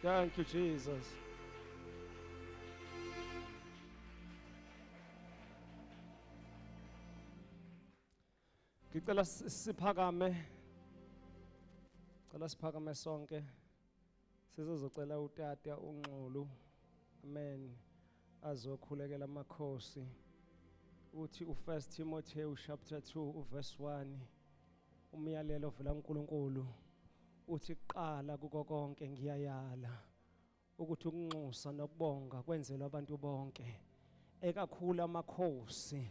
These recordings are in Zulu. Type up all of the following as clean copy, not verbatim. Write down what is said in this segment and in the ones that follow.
Thank you, Jesus. Ngicela siphakame. Cela siphakame sonke. Sizozocela uTata uNxulu. Amen. Azokhulekela amakhosi. Uthi u1 Timothy chapter 2 verse 1. Umyalelo ovela kuNkulunkulu. Uthi qala kuko konke ngiyayala ukuthi ukunxusa nokubonga kwenzelwe abantu bonke ekakhulu amakhosi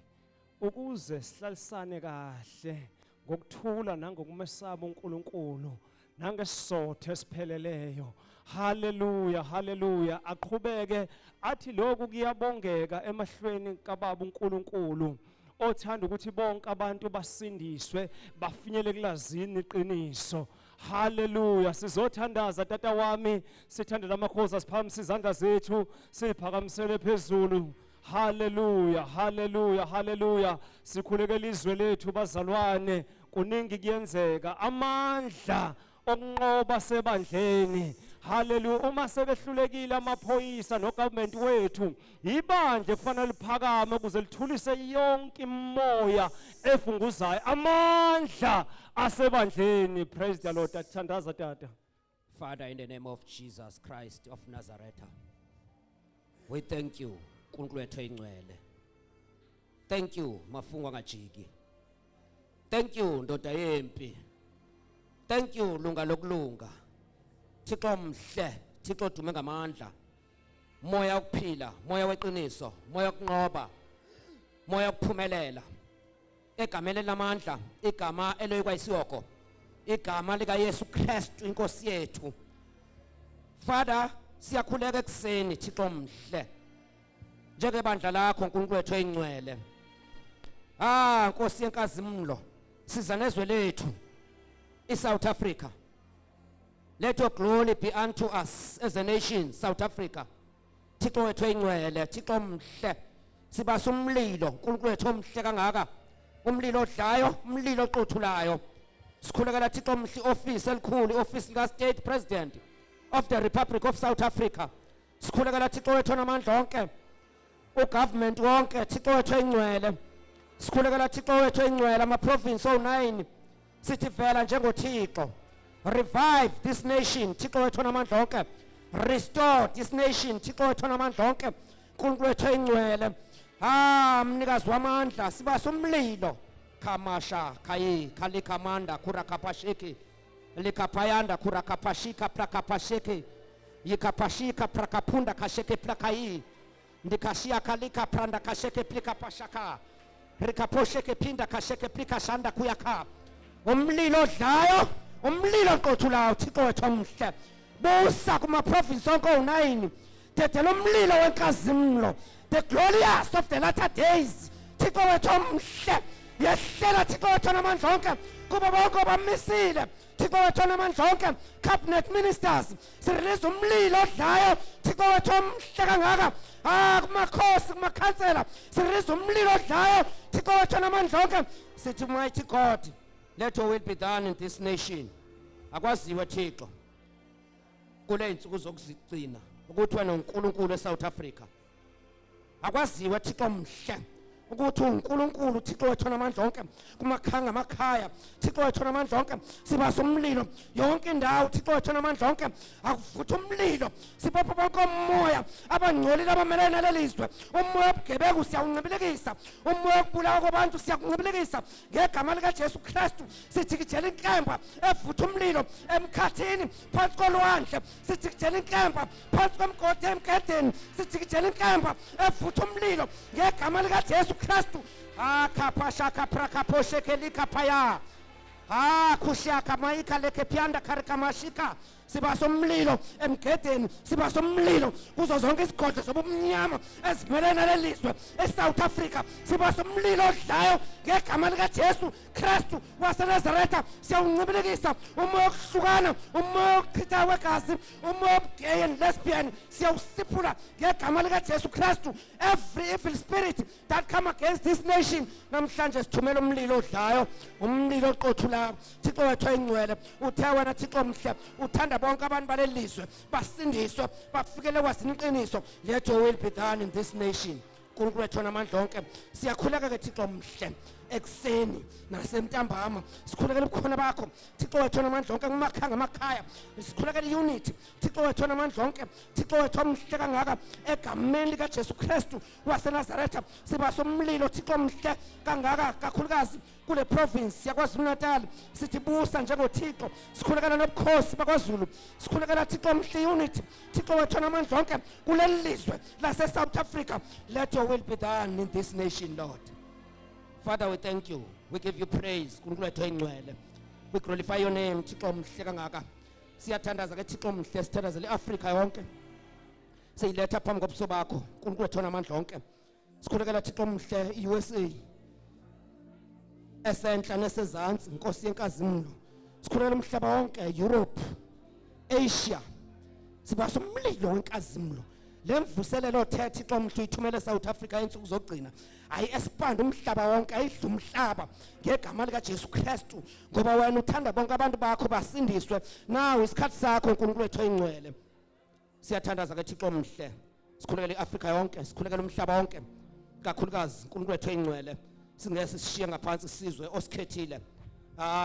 ukuze sihlalisane kahle ngokuthula nangokumesaba uNkulunkulu nangesizotho esipheleleyo. Hallelujah, hallelujah. Aqhubeke athi lokhu kuyabongeka emahlweni kaBaba uNkulunkulu othanda ukuthi bonke abantu basindiswe bafinyele kulazini iqiniso. Hallelujah. Sizothandaza tata wami, sithandela amakhosi asiphakamise izandla zethu siphakamisele phezulu. Hallelujah, hallelujah, hallelujah. Sikhulekela izwe lethu bazalwane, kuningi kuyenzeka amandla okunqoba sebandleni. Hallelujah. Uma sebehlulekile amaphoyisa nogovernment wethu, ibandla kufanele liphakame ukuze lithulise yonke imoya efunguzayo. Amandla asebandleni. Praise the Lord. Athandaza tata. Father, in the name of Jesus Christ of Nazareth, we thank you, Nkulunkulu wethu oyingcwele. Thank you, Mafunga ngajiki. Thank you, ndoda yempi. Thank you, lunga lokulunga. Thixo mhle, Thixo dume ngamandla. Moya wokuphila, moya weqiniso, moya wokunqoba, moya wokuphumelela. Egameni lamandla, igama eloyikwa isiyoko. Igama lika Yesu Kristu inkosi yethu. Father, siyakhuleka ekseni Thixo mhle. Njengebandla lakho Nkulunkulu wethu oyingcwele. Nkosi yenkazimlo, siza nezwe lethu iSouth Africa. Let your glory be unto us as a nation, South Africa. Thixo wethu oyingcwele, Thixo mhle. Sibasa umlilo, Nkulunkulu wethu omhle kangaka. Umlilo odlayo, umlilo oqothulayo. Sikhulekela Thixo mhle office elikhulu, office lika State President of the Republic of South Africa. Sikhulekela Thixo wethu onamandla onke. Ugovernment wonke Thixo wethu oyingcwele. Sikhulekela Thixo wethu oyingcwele ama province o9. Sithi vela njengoThixo. Revive this nation Thixo wethu onamandla onke. Restore this nation Thixo wethu onamandla onke. Nkulunkulu wethu oyingcwele. Mnikazi wamandla sibasa umlilo. Kamasha kayi kalikamanda kurakapashiki likapayanda kurakapashika prakapashiki yikapashika prakapunda kasheke plakayi ndikashia kalika pranda kasheke plika pashaka rikaposheke pinda kasheke plika shanda kuyaka. Umlilo odlayo, umlilo oqothulayo Thixo wethu omhle. Busa kuma province onke o9. Thethela umlilo wenkazimlo, the glorious of the latter days. Thixo wethu omhle. Yehlela Thixo wethu onamandla onke kuba bonke abamisile. Thixo wethu onamandla onke cabinet ministers. Sirelease umlilo odlayo Thixo wethu omhle kangaka. Kumakhosi kumakhansela sirelease umlilo odlayo Thixo wethu onamandla onke. Sithi mighty God, let your will be done in this nation. Akwaziwe Thixo kule insuku zokuzigcina ukuthi wena uNkulunkulu eSouth Africa. Akwaziwe Thixo mhle ukuthi uNkulunkulu Thixo wethu onamandla onke kumakhanga amakhaya. Thixo wethu onamandla onke sibasa umlilo yonke indawo. Thixo wethu onamandla onke akuvutha umlilo. Sibopha bonke umoya abangcolile abamelene nalelizwe. Umoya obugebengu siyawuncibilikisa. Umoya wokubulawa kwabantu siyakuncibilikisa ngegama lika Jesu Kristu. Sijikijela inkemba evutha umlilo emkhathini phansi kolwandle. Sijikijela inkemba phansi komgodi emgedeni. Sijikijela inkemba evutha umlilo ngegama lika Jesu Kristu. Kapashaka prakaposheke likapaya. Kushaka maika leke pianda karikamashika. Sibasa umlilo emgedeni, sibasa umlilo kuzo zonke izigodlo zobumnyama ezimelene nalelizwe eSouth Africa. Sibasa umlilo odlayo ngegama lika Jesu Kristu waseNazaretha. Siyawuncibilikisa umoya wokuhlukana, umoya wokuchitha kwegazi, umoya wobugay and lesbian. Siyawusiphula ngegama lika Jesu Kristu. Every evil spirit that come against this nation, namhlanje sithumela umlilo odlayo, umlilo oqothulayo. Thixo wethu oyingcwele, uthe wena Thixo mhle uthanda bonke abantu balelizwe basindiswe bafikele kwasiniqiniso. Let your will be done in this nation. uNkulunkulu wethu namandla onke siyakhuleka ke Thixo mhle ekseni nasentambama sikhulekela ubukhona bakho Thixo wethu namandla onke kumakhaya ngamakhaya sikhulekela unity Thixo wethu namandla onke Thixo wethu omhle kangaka egameni lika Jesu Kristu waseNazaretha siba somlilo Thixo mhle kangaka kakhulukazi kule province yakwaZulu Natal sithi busa njengoThixo sikhulekela nobukhosi bakwaZulu sikhulekela Thixo mhle unity Thixo wethu namandla onke kuleli lizwe lase South Africa. Let your will be done in this nation, Lord. Father, we thank you. We give you praise. We glorify your name. Thixo mhle kangaka siyathandaza ke Thixo mhle sithandazele iAfrika yonke siyiletha phambi kobuso bakho uNkulunkulu wethu namandla onke sikhulekela Thixo mhle iUSA esenhla nesezantsi inkosi yenkazimlo sikhulekela umhlaba wonke Europe Asia siba somlilo wenkazimlo lemvuselelo othethe Thixo mhle uyithumele South Africa insuku zogcina ayi expand umhlaba wonke ayidla umhlaba ngegama lika Jesu Kristu ngoba wena uthanda bonke abantu bakho basindiswe nawe isikhathi sakho uNkulunkulu wethu oyingcwele siyathandaza ke Thixo mhle sikhulekela iAfrika yonke sikhulekela umhlaba wonke kakhulukazi uNkulunkulu wethu oyingcwele singese sishiye ngaphansi isizwe osikhethile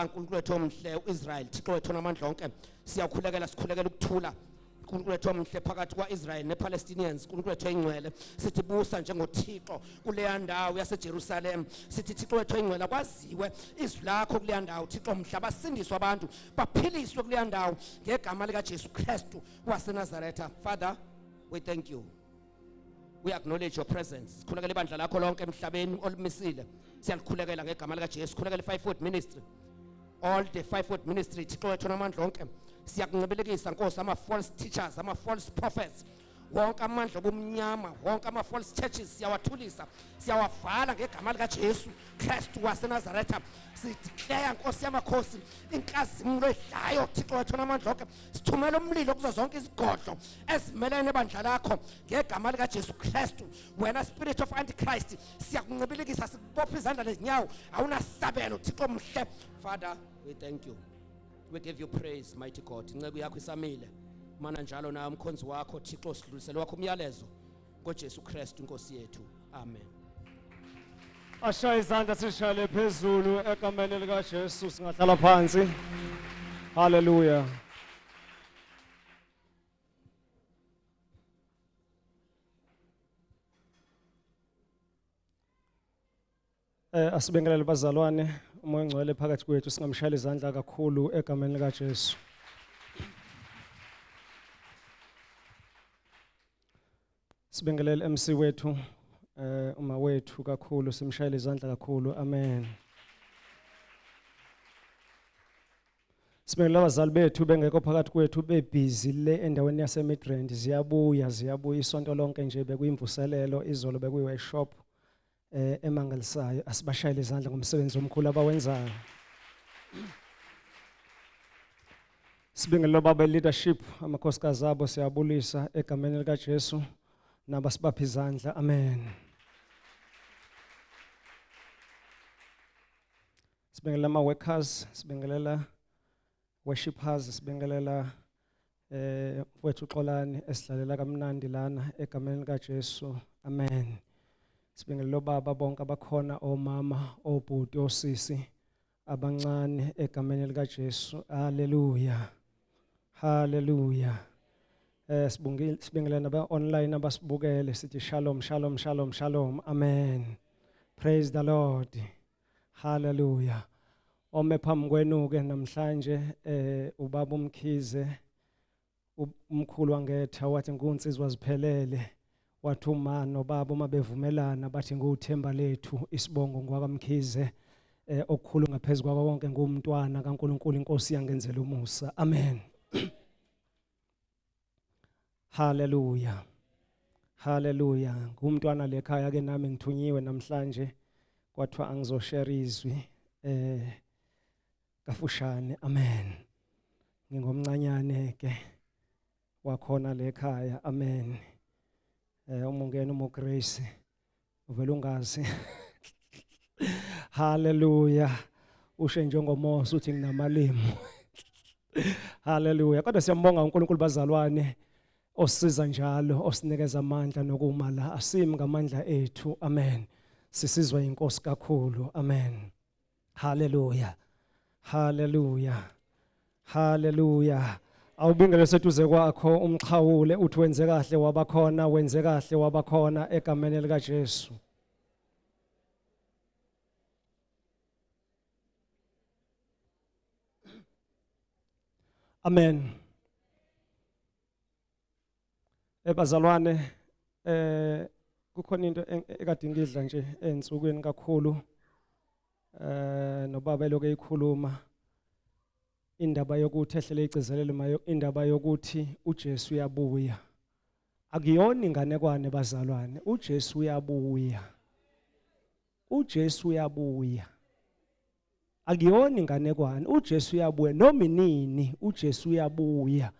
uNkulunkulu wethu omhle uIsrael Thixo wethu namandla onke siyakhulekela sikhulekela ukuthula uNkulunkulu wethu omhle phakathi kwaIsrael nePalestinians uNkulunkulu wethu oyingcwele sithi busa njengoThixo kuleya ndawo yaseJerusalem sithi Thixo wethu oyingcwele kwaziwe izwi lakho kuleya ndawo Thixo mhle basindiswe abantu baphiliswe kuleya ndawo ngegama lika Jesu Kristu waseNazaretha. Father, we thank you. We acknowledge your presence. Sikhulekela ibandla lakho lonke emhlabeni olumisile. Siyalikhulekela ngegama lika Jesu. Sikhulekela i-Fivefold Ministry. All the Fivefold Ministry Thixo wethu namandla onke. Siyakunqibelekisa Nkosi ama-false teachers, ama-false prophets. Wonke amandla obumnyama, wonke ama-false churches siyawathulisa. Siyawavala ngegama lika Jesu Kristu waseNazaretha. Sideclare Nkosi yamakhosi inkazimulo edlayo Thixo wethu namandla onke. Sithumela umlilo kuzo zonke izigodlo ezimelene nebandla lakho ngegama lika Jesu Kristu. Wena spirit of antichrist siyakunqibelekisa sikubopha izandla nezinyawo awunasabelo Thixo mhle. Father, we thank you. We give you praise, mighty God. Incebo yakho isamile. Mana njalo na umkhonzi wakho Thixo sidlulisele wakho umyalezo ngoJesu Kristu inkosi yethu. Amen. Ashaya izandla sishale phezulu egameni lika Jesu singahlala phansi. Hallelujah. Asibingelele bazalwane umoya ngcwele phakathi kwethu singamshayela izandla kakhulu egameni lika Jesu. Sibingelele MC wethu uma wethu kakhulu simshayela izandla kakhulu. Amen. Sibingelele abazali bethu bengekho phakathi kwethu bebhizi le endaweni yase Midrand ziyabuya isonto lonke nje bekuyimvuselelo izolo bekuyi-workshop emangalisayo asibashayele izandla ngomsebenzi omkhulu abawenzayo. Sibingelele baba leadership amakhosikazi abo siyabulisa egameni lika Jesu nabasibapha izandla. Amen. Sibingelela ama-workers, sibingelela worshipers, sibingelela wethu Xolani esidlalela kamnandi lana egameni lika Jesu. Amen. Sibingelela baba bonke abakhona omama obhuti osisi abancane egameni lika Jesu. Hallelujah. Hallelujah. Sibingelela naba online abasibukele sithi shalom shalom shalom shalom. Amen. Praise the Lord. Hallelujah. Ome phambi kwenu ke namhlanje ubaba uMkhize umkhulu wangetha wathi nkunsizwa ziphelele wathi uma nobaba uma bevumelana bathi nguthemba lethu isibongo ngwakamkhize okukhulu ngaphezulu kwabo bonke ngumntwana kaNkuluNkulu inkosi yangenzela umusa. Amen. Hallelujah. Hallelujah. Ngumntwana lekhaya ke nami ngithunyiwe namhlanje kwathiwa angizoshare izwi kafushane. Amen. Ngingomncanyane ke wakhona lekhaya. Amen. Umungene uMograce uvela ungazi. Hallelujah. Ushe njengomosi uthi nginamalimi. Hallelujah. Kodwa siyambonga uNkulunkulu bazalwane osisiza njalo, osinikeza amandla nokuma la. Asimi ngamandla ethu. Amen. Sisizwa inkosi kakhulu. Amen. Hallelujah. Hallelujah. Hallelujah. Awubingele seduze kwakho umxhawule uthi wenze kahle wabakhona, wenze kahle wabakhona egameni lika Jesu. Amen. Bazalwane kukhona into ekade ngidla nje ensukwini kakhulu nobaba eloke eyikhuluma indaba yokuthi ehlele igcizelele mayo indaba yokuthi uJesu uyabuya. Akuyona inganekwane bazalwane, uJesu uyabuya. uJesu uyabuya. Akuyona inganekwane, uJesu uyabuya noma inini, uJesu uyabuya.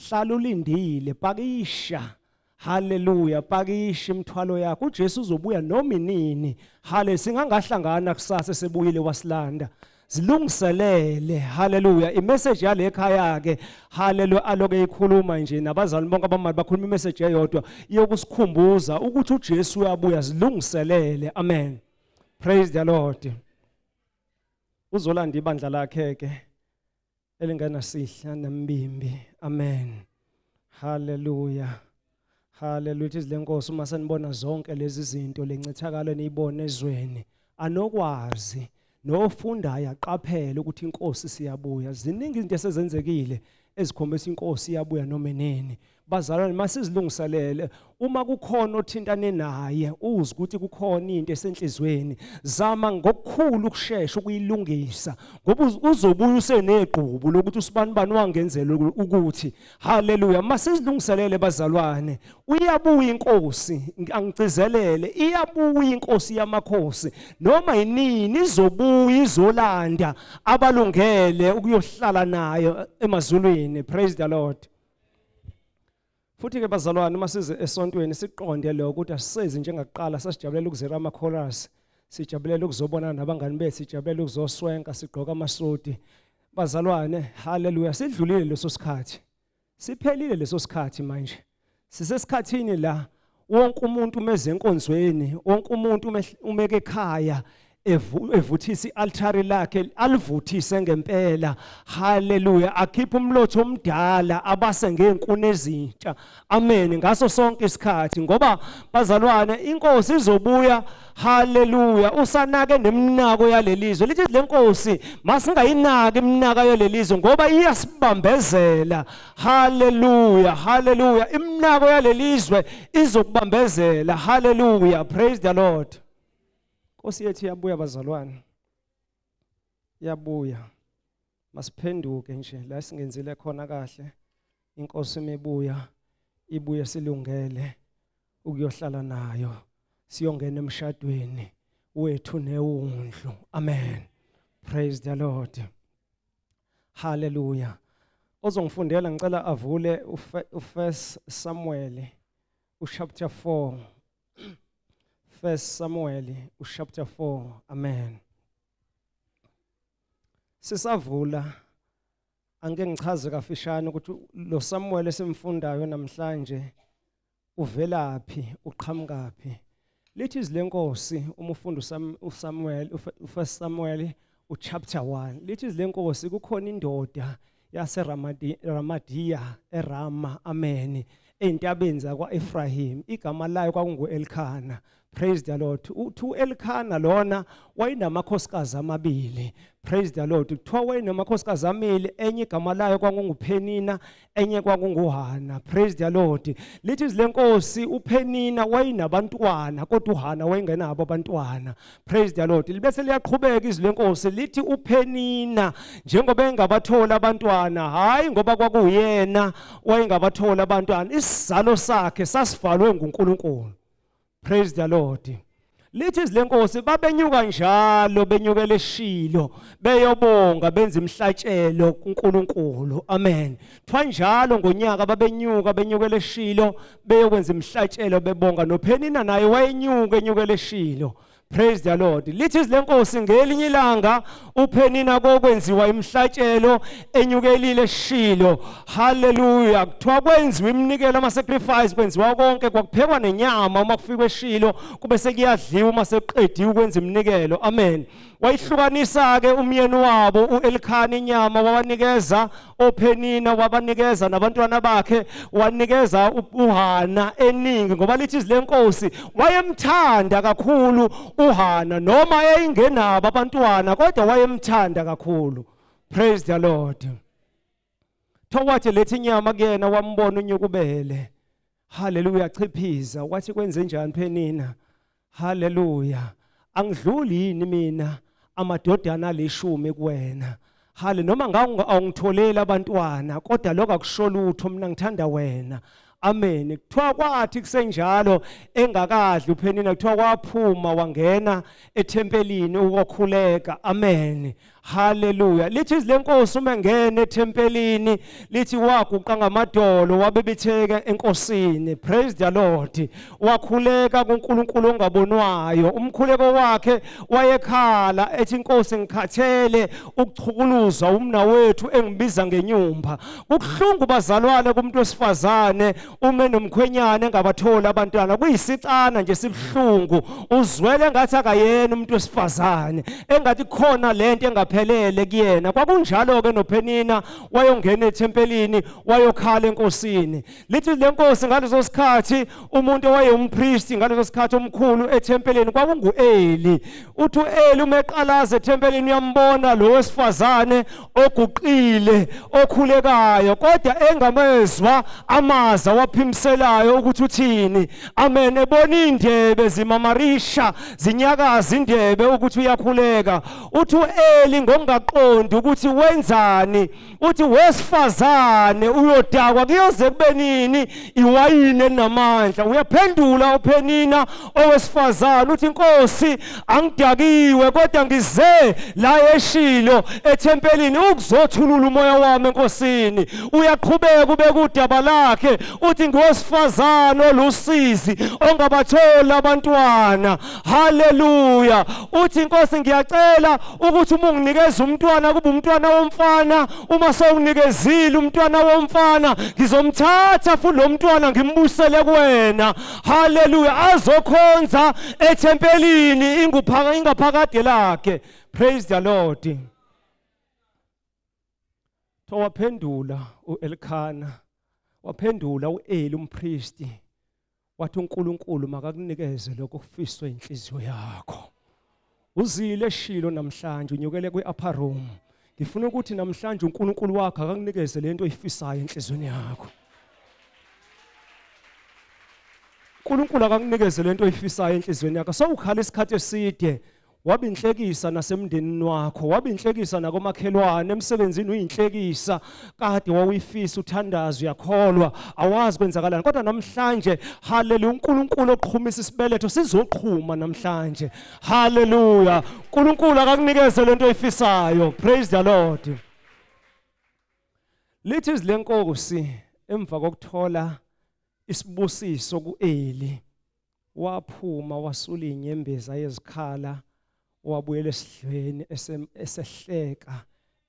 Hlala ulindile, pakisha. Hallelujah, pakisha imithwalo yakho. uJesu uzobuya noma inini. Hale singangahlangana kusasa sebuyile wasilanda. Zilungiselele. Hallelujah. Imessage yale ekhaya ke, hallelujah, aloke ikhuluma nje nabazali bonke abamali bakhuluma imessage eyodwa yokusikhumbuza ukuthi uJesu uyabuya. Zilungiselele. Amen. Praise the Lord. Uzolanda ibandla lakhe ke elingena sihla nembimbi. Amen. Hallelujah. Hallelujah. Izilenkosi uma senibona zonke lezi zinto lencithakalo niyibona ezweni, anokwazi nofundayo aqaphele ukuthi inkosi siyabuya. Ziningi izinto esezenzekile ezikhombisa inkosi iyabuya noma nini. Bazalwane masizilungiselele uma kukhona othintane naye uze ukuthi kukhona into esenhlizweni, zama ngokukhulu ukusheshsha ukuyilungisa ngoba uzobuya useneqhubu lokuthi usibani wangenzela ukuthi. Hallelujah. Masizilungiselele bazalwane, uyabuya inkosi, angigcizelele, iyabuya inkosi yamakhosi noma yinini izobuya izolanda abalungele ukuyohlala nayo emazulwini. Praise the Lord. Futhi ke bazalwane masize esontweni siqonde lo ukuthi asisezi njengaqala sasijabulela ukuzera ama chorus, sijabulela ukuzobona nabangani bethu, sijabulela ukuzoswenka, sigqoka amasudi. Bazalwane, hallelujah, sidlulile leso sikhathi. Siphelile leso sikhathi manje. Sisesikhathini la wonke umuntu umeze enkonzweni, wonke umuntu umeke ekhaya evuthisa i-altari lakhe, alivuthise ngempela. Hallelujah. Akhipha umlotho omdala abase ngenkuni ezintsha. Amen. Ngaso sonke isikhathi ngoba bazalwane inkosi izobuya. Hallelujah. Usanake neminako yalelizwe. Lithi lenkosi masingayinaki iminaka yalelizwe ngoba iyasibambezela. Hallelujah. Hallelujah. Iminako yalelizwe izokubambezela. Hallelujah. Praise the Lord. Nkosi yethu iyabuya bazalwane. Iyabuya. Masiphenduke nje la singenzile khona kahle. Inkosi imebuya, ibuye silungele ukuyohlala nayo. Siyongena emshadweni wethu newundlu. Amen. Praise the Lord. Hallelujah. Ozongifundela ngicela avule u1 Samuel chapter 4. 1 Samuel chapter 4. Amen. Sisavula angeke ngichaze kafishane ukuthi lo Samuel esimfundayo namhlanje uvelaphi, uqhamukaphi. Lithi izilenkosi uma ufunda uSamuel u1 Samuel chapter 1. Lithi izilenkosi kukhona indoda yaseRamadiya eRama. Amen. Entabeni zakwa-Efrahim, igama layo kwakungu-Elkana. Praise the Lord. U-Elkana lona wayinamakhosikazi amabili. Praise the Lord. Kuthiwa wayinamakhosikazi amabili, enye igama layo kwakunguPhenina, enye kwakunguHana. Praise the Lord. Lithi izilenkosi uPhenina wayinabantwana kodwa uHana wayengenabo abantwana. Praise the Lord. Libese liyaqhubeka izilenkosi lithi uPhenina njengoba engabathola abantwana, hayi ngoba kwakuyena wayengabathola abantwana, isizalo sakhe sasivalwe nguNkulunkulu. Praise the Lord. Lithi izilenkosi babenyuka njalo benyukele eShilo beyobonga benza imhlatshelo kuNkulunkulu. Amen. Thwa njalo ngonyaka babenyuka benyukele eShilo beyokwenza imhlatshelo bebonga. noPhenina naye wayenyuka enyukele eShilo. Praise the Lord. Lithi izile nkosi ngelinye ilanga uPenina kokwenziwa imhlatshelo enyukelile eShilo. Hallelujah. Kuthiwa kwenziwa iminikelo ama-sacrifice, kwenziwa konke, kwakuphekwa nenyama uma kufika eShilo kube sekuyadliwa uma sekuqediwe ukwenza iminikelo. Amen. Wayihlukanisa ke umyeni wabo uElkhana inyama, wabanikeza oPenina, wabanikeza nabantwana bakhe, wanikeza uHana eningi, ngoba lithi izile nkosi wayemthanda kakhulu uHana, noma eyingenabo abantwana kodwa wayemthanda kakhulu. Praise the Lord. Thowathi lethi inyama kuyena wambona unyukubele. Hallelujah. Chiphiza wathi kwenze njani Penina? Hallelujah. Angidluli yini mina amadodana alishumi kuwena? Hale, noma awungitholeli abantwana kodwa lokho akusho lutho, mina ngithanda wena. Amen. Kuthiwa kwathi kusenjalo engakadli uPenina, kuthiwa kwaphuma wangena ethempelini ukukhuleka. Amen. Hallelujah. Lithi izile nkosi uma ngene ethempelini, lithi waguqa ngamadolo wabebitheka enkosini. Praise the Lord. Wakhuleka kuNkulunkulu ongabonwayo. Umkhuleko wakhe wayekhala ethi, Nkosi ngikhathele ukuchukuluza umnawethu engibiza ngenyumba. Kubuhlungu bazalwane kumuntu wesifazane uma nomkhwenyana engabathola abantwana, kuyisicana nje sibuhlungu. Uzwele ngathi akayena umuntu wesifazane, engathi khona lento engaphelele kuyena. Kwakunjalo ke noPenina, wayongena ethempelini wayokhala enkosini. Lithi le nkosi ngaleso sikhathi umuntu owayempriest ngaleso sikhathi omkhulu ethempelini kwakungu-Eli. Uthi uEli uma eqalaza ethempelini uyambona lo wesifazane oguqile okhulekayo, kodwa engamezwa amaza waphimiselayo ukuthi uthini. Amen. Ebona indebe zimamarisha zinyakaza indebe ukuthi uyakhuleka. Uthi uEli ngokungaqondi ukuthi wenzani, uthi wesifazane uyodakwa kuyoze kube nini iwayini elinamandla. Uyaphendula uPenina owesifazane uthi, Nkosi angidakiwe kodwa ngize la eShilo ethempelini ukuzothulula umoya wami enkosini. Uyaqhubeka ubeka udaba lakhe uthi ngowesifazane olusizi ongabathola abantwana. Hallelujah. Uthi, Nkosi ngiyacela ukuthi uma unginikeza umntwana kube umntwana womfana, uma sewunikezile umntwana womfana ngizomthatha futhi lo mntwana ngimbusele kuwena. Hallelujah. Azokhonza ethempelini ingaphakade lakhe. Praise the Lord. Waphendula uElkhana, waphendula uEli umpristi, wathi uNkulunkulu makakunikeze lokho kufiswe inhliziyo yakho. Uzile eShilo namhlanje unyukele kwi-upper room. Ngifuna ukuthi namhlanje uNkulunkulu wakho akakunikeze lento oyifisayo enhlizweni yakho. uNkulunkulu akakunikeze lento oyifisayo enhlizweni yakho. Sowukhala isikhathi eside, wabinhlekisa nasemndenini wakho, wabinhlekisa nakomakhelwane, emsebenzini uyinhlekisa, kade wawuyifisa uthandaza uyakholwa awazi kwenzakalani, kodwa namhlanje haleluya uNkulunkulu oqhumisa isibeletho sizoqhuma namhlanje. Haleluya. uNkulunkulu akakunikeze lento oyifisayo. Praise the Lord. Lithi izile nkosi emva kokuthola isibusiso kuEli, waphuma wasula inyembezi yezikhala, wabuyela esidlweni esehleka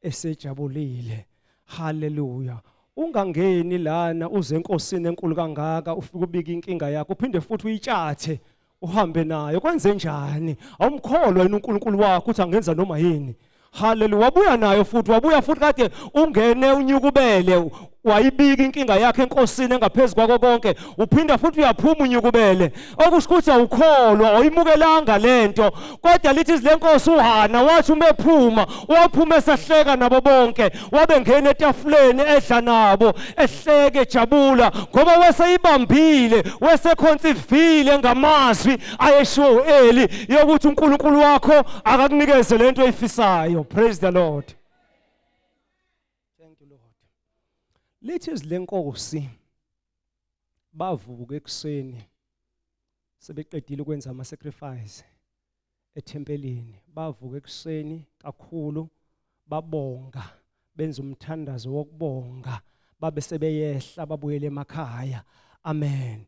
esejabulile. Haleluya. Ungangeni lana uze enkosini enkulu kangaka ufike ubika inkinga yakho uphinde futhi uyitshathe uhambe nayo. Kwenze njani? Awumkholwa yini uNkulunkulu wakho ukuthi angenza noma yini? Haleluya. Wabuya nayo futhi, wabuya futhi kade ungene unyukubele, wayibika inkinga yakhe enkosini engaphezulu kwako konke, uphinda futhi uyaphuma unyukubele. Okusho ukuthi awukholwa, awuyimukelanga lento. Kodwa lithi izile nkosi uHana wathi uma ephuma, waphuma esahleka nabo bonke, wabe ngena etafuleni edla nabo, ehleke ejabula, ngoba weseyibambile, wesekhonsivile ngamazwi ayeshiwo uEli yokuthi uNkulunkulu wakho akakunikeze lento oyifisayo. Praise the Lord. Thank you, Lord. Lithi izile nkosi bavuka ekuseni sebeqedile ukwenza ama-sacrifice ethempelini. Bavuka ekuseni kakhulu, babonga, benza umthandazo wokubonga, babe sebeyehla babuyele emakhaya. Amen.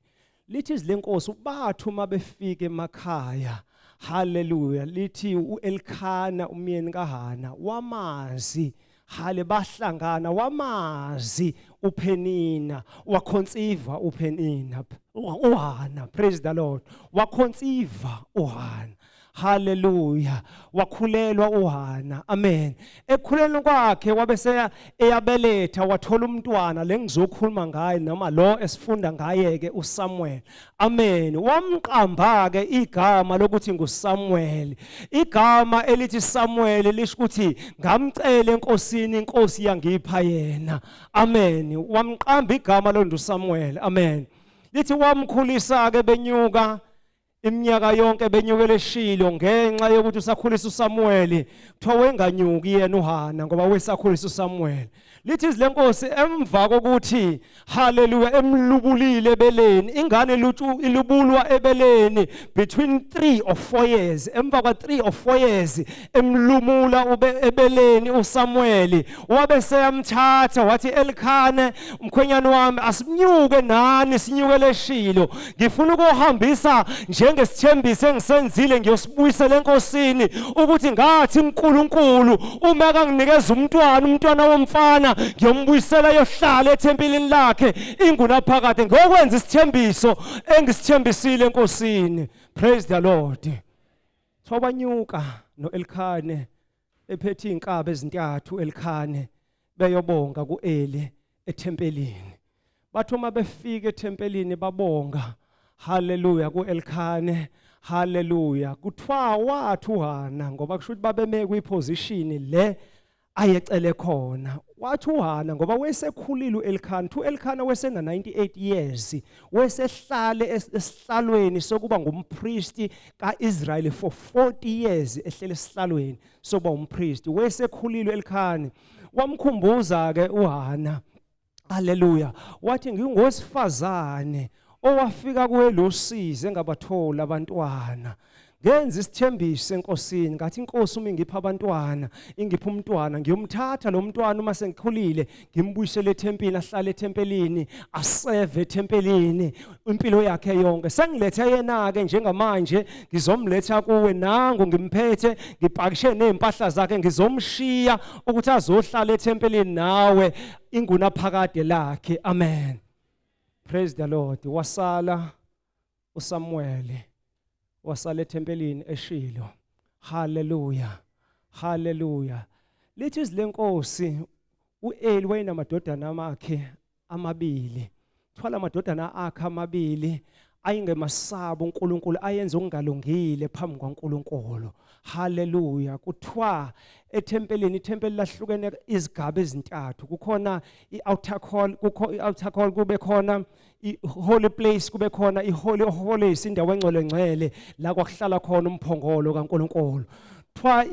Lithi izile nkosi bathi uma befika emakhaya, haleluya, lithi uElkhana umyeni kaHana wamazi, hale bahlangana wamazi uPenina, waconceive uPenina, uHana, praise the Lord, waconceive uHana. Hallelujah, wakhulelwa uHana, amen. Ekhulelwa kwakhe wabese eyabeletha wathola umntwana lengizokhuluma ngaye noma lo esifunda ngaye ke uSamuel, amen. Wamqamba ke igama lokuthi nguSamuel. Igama elithi Samuel lisho ukuthi ngamcela enkosini, inkosi yangipha yena, amen. Wamqamba igama lo nduSamuel, amen. Lithi wamkhulisa ke benyuka iminyaka yonke benyukele eShilo ngenxa yokuthi usakhulisa uSamuel, kuthiwa wenganyuki yena uHana ngoba wesakhulisa uSamuel. Lithi izilenkosi emva kokuthi haleluya emlubulile ebeleni, ingane ilubulwa ebeleni between 3 or 4 years, emva kwa 3 or 4 years emlumula ebeleni uSamuel, wabe seyamthatha wathi Elkhane umkhwenyana wami asinyuke nani sinyukele eShilo, ngifuna ukuhambisa njengesithembiso engisenzile ngiyosibuyisela enkosini ukuthi ngathi uNkulunkulu uma kanginikeza umntwana womfana ngiyombuyisela yohlala ethempelini lakhe ingunaphakade ngokwenza isithembiso engisithembisile enkosini. Praise the Lord. Thobanyuka noElkhane ephethe inkaba ezintathu Elkhane beyobonga kuEli ethempelini. Bathi uma befika ethempelini babonga, haleluya, kuElkhane, haleluya, kuthiwa wathi uHana ngoba kusho ukuthi babeme kwiposition le ayecele khona. Wathi uHana ngoba wesekhulile uElkhane, uElkhane wesena 98 years, wesehlale esihlalweni sokuba ngumpriest kaIsrael for 40 years, ehlele esihlalweni sokuba umpriest, wesekhulile uElkhane. Wamkhumbuza ke uHana, haleluya, wathi ngingosifazane owafika kuwe losize ngabathola abantwana, ngenza isithembiso enkosini ngathi inkosi uma ingipha abantwana, ingipha umntwana, ngiyomthatha lo mntwana uma sengikhulile ngimbuyisele ethempelini, ahlale ethempelini, aseve ethempelini impilo yakhe yonke. Sengilethe yena ke njengamanje ngizomletha kuwe, nangu ngimphethe ngipakishe nezimpahla zakhe, ngizomshiya ukuthi azohlala ethempelini nawe ingunaphakade lakhe, amen. Praise the Lord. Wasala uSamuel, wasala ethempelini eShilo, haleluya, haleluya. Lithi izilenkosi uEli wayenamadodana amakhe amabili, thwala amadodana akhe amabili ayingemasaba uNkulunkulu, ayenza okungalungile phambi kwaNkulunkulu, haleluya. Kuthiwa ethempelini, ithempeli lahlukene izigaba ezintathu, kukhona i-outer court, i-outer court kube khona i-holy place, kube khona i-holy of holies, indawo engcwele la kwakuhlala khona umphongolo kaNkulunkulu. Kuthiwa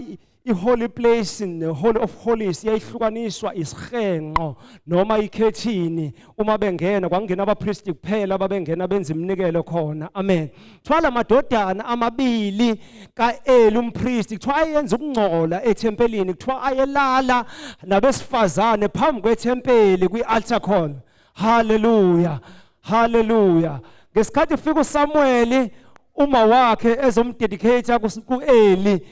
i-holy place ne-holy of holies yayihlukaniswa isihenqo noma ikhethini. Uma bengena kwangena abapristi kuphela ababengena benza iminikelo khona, amen. Kuthiwa la madodana amabili kaEli umpristi, kuthiwa ayenza ukungcola ethempelini, kuthiwa ayelala nabesifazane phambi kwethempeli kwi-altar call, haleluya, haleluya. Ngesikhathi fika uSamuel uma wakhe ezomdedicate kuEli,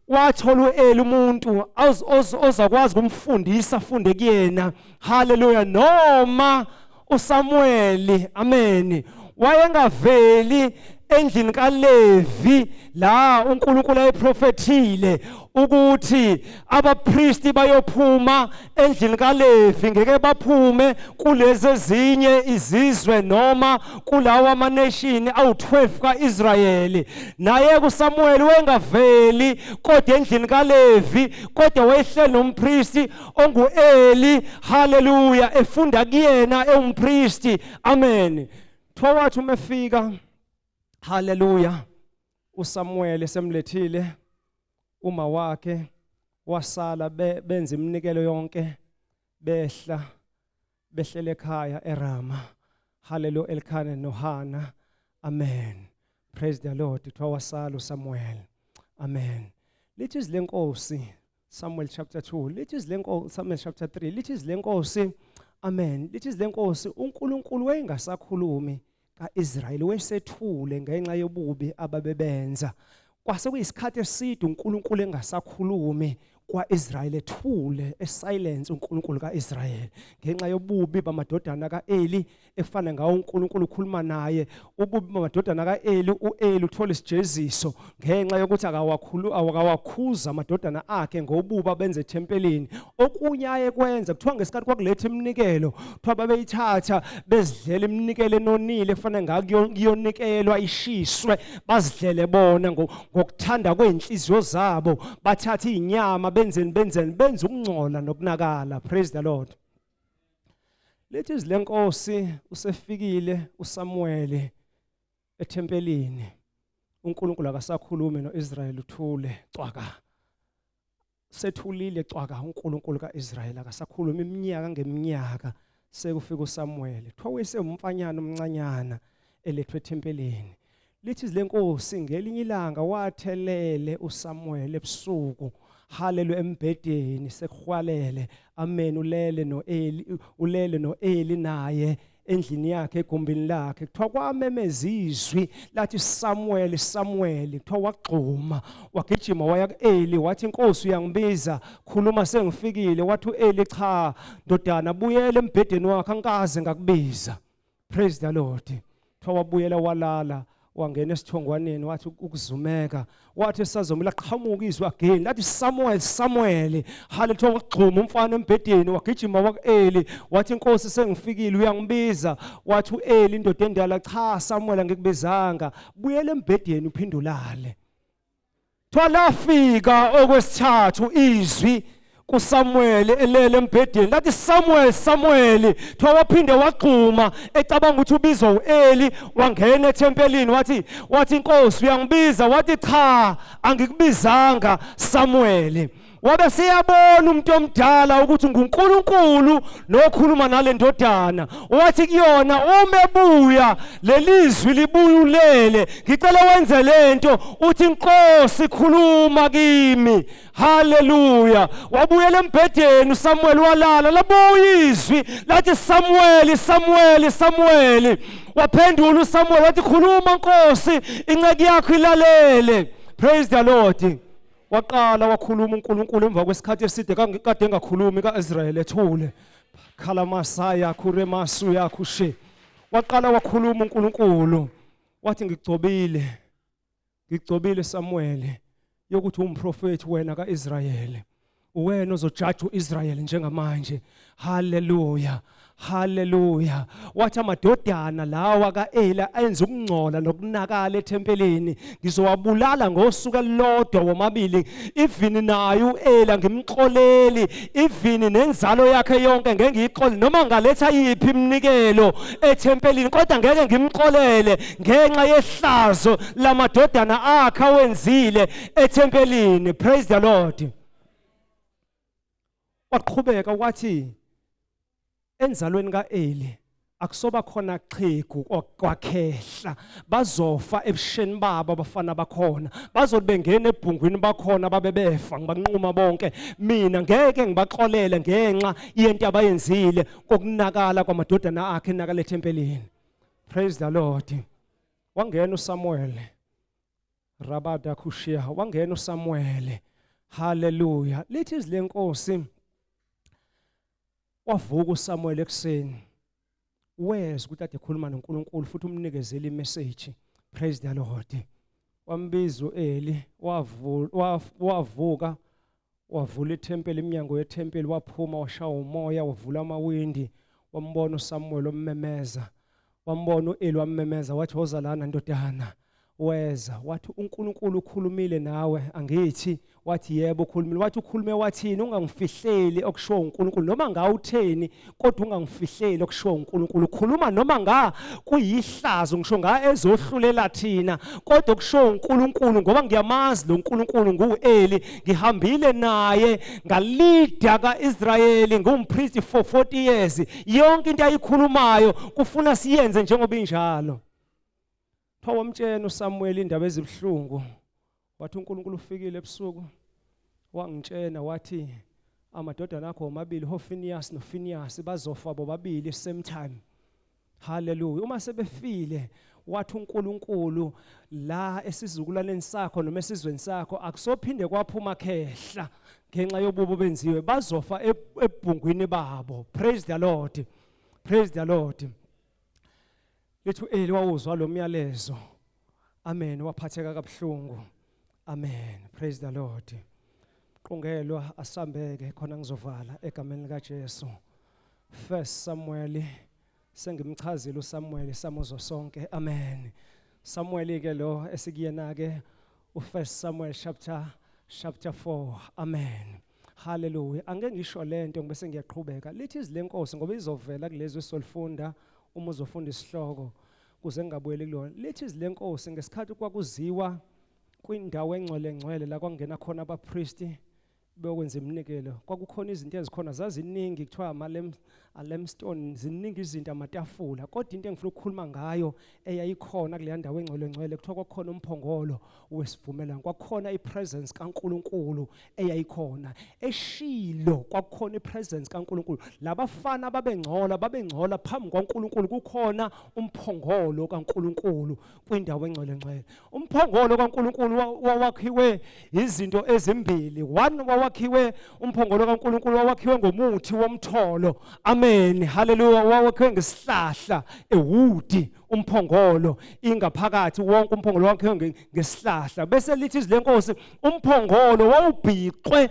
wathola uEli umuntu ozakwazi ukumfundisa afunde kuyena, haleluya. Noma uSamuel, amen, wayengaveli endlini kaLevi la uNkulunkulu ayeprofethile ukuthi abapristi bayophuma endlini kaLevi, ngeke baphume kulezi ezinye izizwe noma kulawa amanation awu-12 kaIsrayeli. Naye kuSamuel wayengaveli kodwa endlini kaLevi, kodwa wayehleli nompristi onguEli, haleluya, efunda kuyena ewumpristi, amen. Kuthiwa wathi uma efika, haleluya, uSamuel esemlethile uma wakhe, wasala benza iminikelo yonke, behlele ekhaya eRama, haleluya, Elkhane noHana, amen. Praise the Lord. Kuthiwa wasala uSamuel, amen. Lithi izilenkosi, Samuel chapter 2, lithi izilenkosi, Samuel chapter 3, lithi izilenkosi, amen. Lithi izilenkosi uNkulunkulu wayengasakhulumi kaIsrayeli, wesethule ngenxa yobubi ababebenza. kwase kuyisikhathi eside uNkulunkulu engasakhulumi kwaIsrayeli, ethule esilence uNkulunkulu kaIsrayeli ngenxa yobubi bamadodana kaEli efana ngawo uNkulunkulu ukhuluma naye. Ububi bamadodana kaEli, uEli uthola isijeziso ngenxa yokuthi akawakhuza amadodana akhe ngobuba benze ethempelini. Okunye ayekwenza kuthiwa ngesikhathi kwakuletha iminikelo, kuthiwa babeyithatha bezidlela iminikelo enonile efana ngakuyonikelwa ishiswe, bazidlele bona ngokuthanda kweinhliziyo zabo, bathatha inyama benze ukungcola nokunakala. Praise the Lord. Lethi izilenkosi usefikile uSamuel ethempelini, uNkulunkulu akasakhulumi noIsrayeli, uthule cwaka. Sethulile cwaka uNkulunkulu kaIsrayeli akasakhulumi iminyaka ngeminyaka. Sekufika uSamuel, kuthiwa wayesewumfanyana omncanyana elethwe ethempelini. Lithi izilenkosi ngelinye ilanga wathelele uSamuel ebusuku, haleluya, embedeni sekuhwalele, amen, ulele noEli naye endlini yakhe egumbini lakhe. Kuthiwa kwamemeza izwi lathi Samuel, Samuel. Kuthiwa wagxuma wagijima waya kuEli wathi, Nkosi uyangibiza, khuluma sengifikile. Wathi uEli, cha ndodana, buyela embedeni wakhe, angikaze ngakubiza. Praise the Lord. Kuthiwa wabuyela walala, wangena esithongwaneni, wathi ukuzumeka, wathi esazomela qhamuka izwi again lathi Samuel, Samuel. Haleluya, wagxuma umfana embedeni wagijima wakuEli wathi, Nkosi sengifikile, uyangibiza. Wathi uEli, indoda endala, cha Samuel, angikubizanga, buyela embedeni uphindulale. Kuthiwa lafika okwesithathu izwi kuSamuel elele embedeni lathi Samuel, Samuel. Kuthiwa waphinde wagxuma ecabanga ukuthi ubizwa uEli, wangena ethempelini wathi, Nkosi uyangibiza. Wathi, cha angikubizanga Samuel. Wabe siyabona umuntu omdala ukuthi nguNkulunkulu nokhuluma nale ndodana. Wathi kuyona, uma ebuya lelizwi libuya ulele, ngicela wenze lento, uthi Nkosi khuluma kimi. Haleluya. Wabuyela embedeni uSamuel walala, labuya izwi lathi Samuel, Samuel, Samuel. Waphendula uSamuel wathi, khuluma Nkosi, inceke yakho ilalele. Praise the Lord. Waqala wakhuluma uNkulunkulu emva kwesikhathi eside kade engakhulumi kaIsrayeli, ethule khalamasaya khuremasu yakhushe. Waqala wakhuluma uNkulunkulu wathi, ngigcobile Samuel yokuthi umprofeti wena kaIsrayeli, uwena ozojaja uIsrayeli njengamanje. Haleluya, haleluya. Wathi amadodana lawa kaEli enza ukungcola nokunakala ethempelini ngizowabulala ngosuku elilodwa womabili. Even naye uEli ngimxoleli, even nenzalo yakhe yonke ngeke ngiyixole, noma ngaletha yiphi iminikelo ethempelini kodwa ngeke ngimxolele ngenxa yehlazo lamadodana akhe awenzile ethempelini. Praise the Lord. Waqhubeka wathi, enzalweni kaEli akusoba khona xhegu kwakhehla, bazofa ebusheni babo abafana bakhona, bazobe bengena ebhungwini bakhona babebefa, ngibanquma bonke. Mina ngeke ngibaxolele ngenxa yento abayenzile kokunakala kwamadodana akhe nakale ethempelini. Praise the Lord. Wangena uSamuel, Rabada Kushia, wangena uSamuel. Haleluya. Lithi izilenkosi, wavuka uSamuel ekuseni, weza ukuthi ade khuluma noNkulunkulu futhi umnikezele imessage. Praise the Lord. Wambiza uEli, wavuka wavula ithempeli, iminyango yethempeli, waphuma washaya umoya, wavula amawindi, wambona uSamuel ommemeza, wambona uEli wammemeza, wathi woza lana ndodana. Weza, wathi uNkulunkulu ukhulumile nawe angithi? Wathi yebo ukhulumile. Wathi ukhulume wathini? Ungangifihleli okushiwo uNkulunkulu, noma ngawutheni kodwa ungangifihleli okushiwo uNkulunkulu. Khuluma noma nga kuyihlazo, ngisho nga ezohlulela thina, kodwa okushiwo uNkulunkulu, ngoba ngiyamazi lo uNkulunkulu nguEli, ngihambile naye ngalida kaIsrayeli, ngumpriest for 40 years. Yonke into ayikhulumayo kufuna siyenze njengoba injalo. Wamtshena uSamuel indaba ezibhlungu. Wathi uNkulunkulu ufikile ebusuku wangitshena wathi amadodana akho omabili, Hofinias noFinias, bazofa bobabili same time. Hallelujah. Uma sebefile wathi uNkulunkulu la esizukulwaneni sakho noma esizweni sakho akusophinde kwaphuma khehla ngenxa yobubo benziwe bazofa ebhungwini babo. Praise the Lord. Praise the Lord. Lethu Eli wawuzwa lo myalezo. Amen. Waphatheka kabuhlungu. Amen. Praise the Lord. Qongelwa asambeke khona ngizovala egameni lika Jesu. First Samuel sengimchazile uSamuel samuzo sonke. Amen. Samuel ke lo esikuyena ke uFirst Samuel chapter 4. Amen. Hallelujah. Angeke ngisho lento ngibese ngiyaqhubeka. Lithi izilenkosi ngoba izovela kulezi esolifunda uma uzofunda isihloko kuze ngingabuyeli kulona. Lithi izilenkosi ngesikhathi kwakuziwa kwindawo engcwele la kwangena khona abapriesti beyokwenza iminikelo. Kwakukhona izinto ezikhona zaziningi kuthiwa lemstone ziningi izinto amatafula. Kodwa into engifuna ukukhuluma ngayo eyayikhona kule ndawo engcwele kuthiwa kwakukhona umphongolo wesivumelwano. Kwakukhona ipresence kaNkuluNkulu eyayikhona. eShilo kwakukhona ipresence kaNkuluNkulu. Labafana babengcola phambi kwaNkuluNkulu. Kukhona umphongolo kaNkuluNkulu kwindawo engcwele. Umphongolo kaNkuluNkulu wawakhiwe izinto ezimbili. One wawakhiwe umphongolo kaNkuluNkulu wawakhiwe ngomuthi womtholo. Amen. Hallelujah. Wawakhiwe ngesihlahla ewudi umphongolo ingaphakathi wonke umphongolo wakhiwe ngesihlahla. Bese lithi izilenkosi umphongolo wawubhiqwe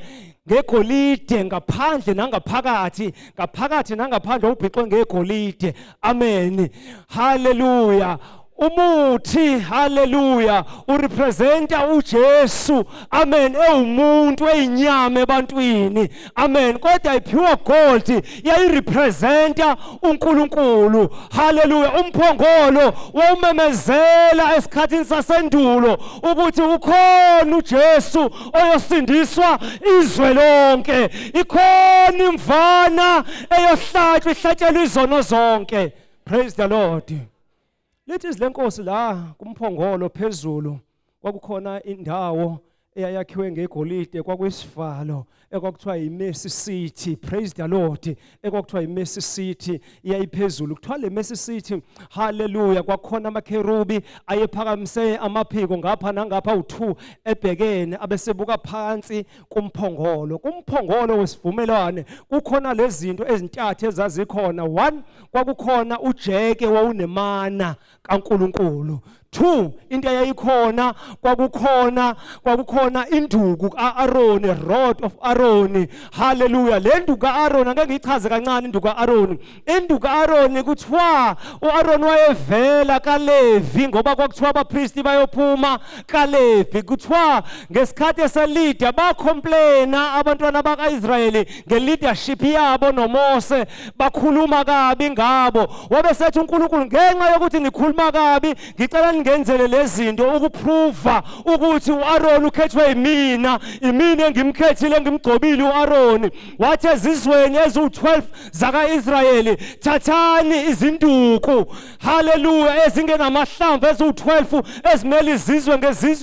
ngegolide ngaphandle nangaphakathi. Ngaphakathi nangaphandle wawubhiqwe ngegolide. Amen. Hallelujah. Umuthi hallelujah urepresenta uJesu. Amen. Ewumuntu eyinyama ebantwini. Amen. Kodwa ipure gold yayirepresenta uNkulunkulu. Hallelujah. Umphongolo wawumemezela esikhathini sasendulo ukuthi ukhona uJesu oyosindiswa izwe lonke. Ikhona imvana eyohlatshwa ihlatshelwe izono zonke. Praise the Lord. Lithi izilenkosi la kumphongolo phezulu kwakukhona indawo eyayakhiwe ngegolide kwakuyisivalo ekwakuthiwa iMercy City. Praise the Lord. Ekwakuthiwa iMercy City iyayiphezulu. Kuthiwa le Mercy City hallelujah kwakukhona amakherubi ayephakamise amaphiko ngapha nangapha u2 ebhekene abesebuka phansi kumphongolo. Kumphongolo wesivumelwane kukhona lezi zinto ezintathu ezazikhona. One, kwakukhona ujeke wawunemana kaNkuluNkulu. 2, into eyayikhona kwakukhona induku kaAaron, rod of Aaron. Hallelujah. Le nduku kaAaron angeke ngichaze kancane induku kaAaron. Induku kaAaron kuthiwa uAaron wayevela kaLevi ngoba kwakuthiwa abapriesti bayophuma kaLevi. Kuthiwa ngesikhathi eselida bacomplaina abantwana bakaIsrayeli ngeleadership yabo noMose bakhuluma kabi ngabo. Wabesethi uNkulunkulu ngenxa yokuthi ngikhuluma kabi ngicela ngenzele lezinto ukuprova ukuthi uAaron ukhethwe yimina engimkhethile ngimgcobile uAaron. Wathi ezizweni ezu12 zakaIsrayeli thathani izinduku hallelujah ezingenamahlamvu ezu12 ezimele izizwe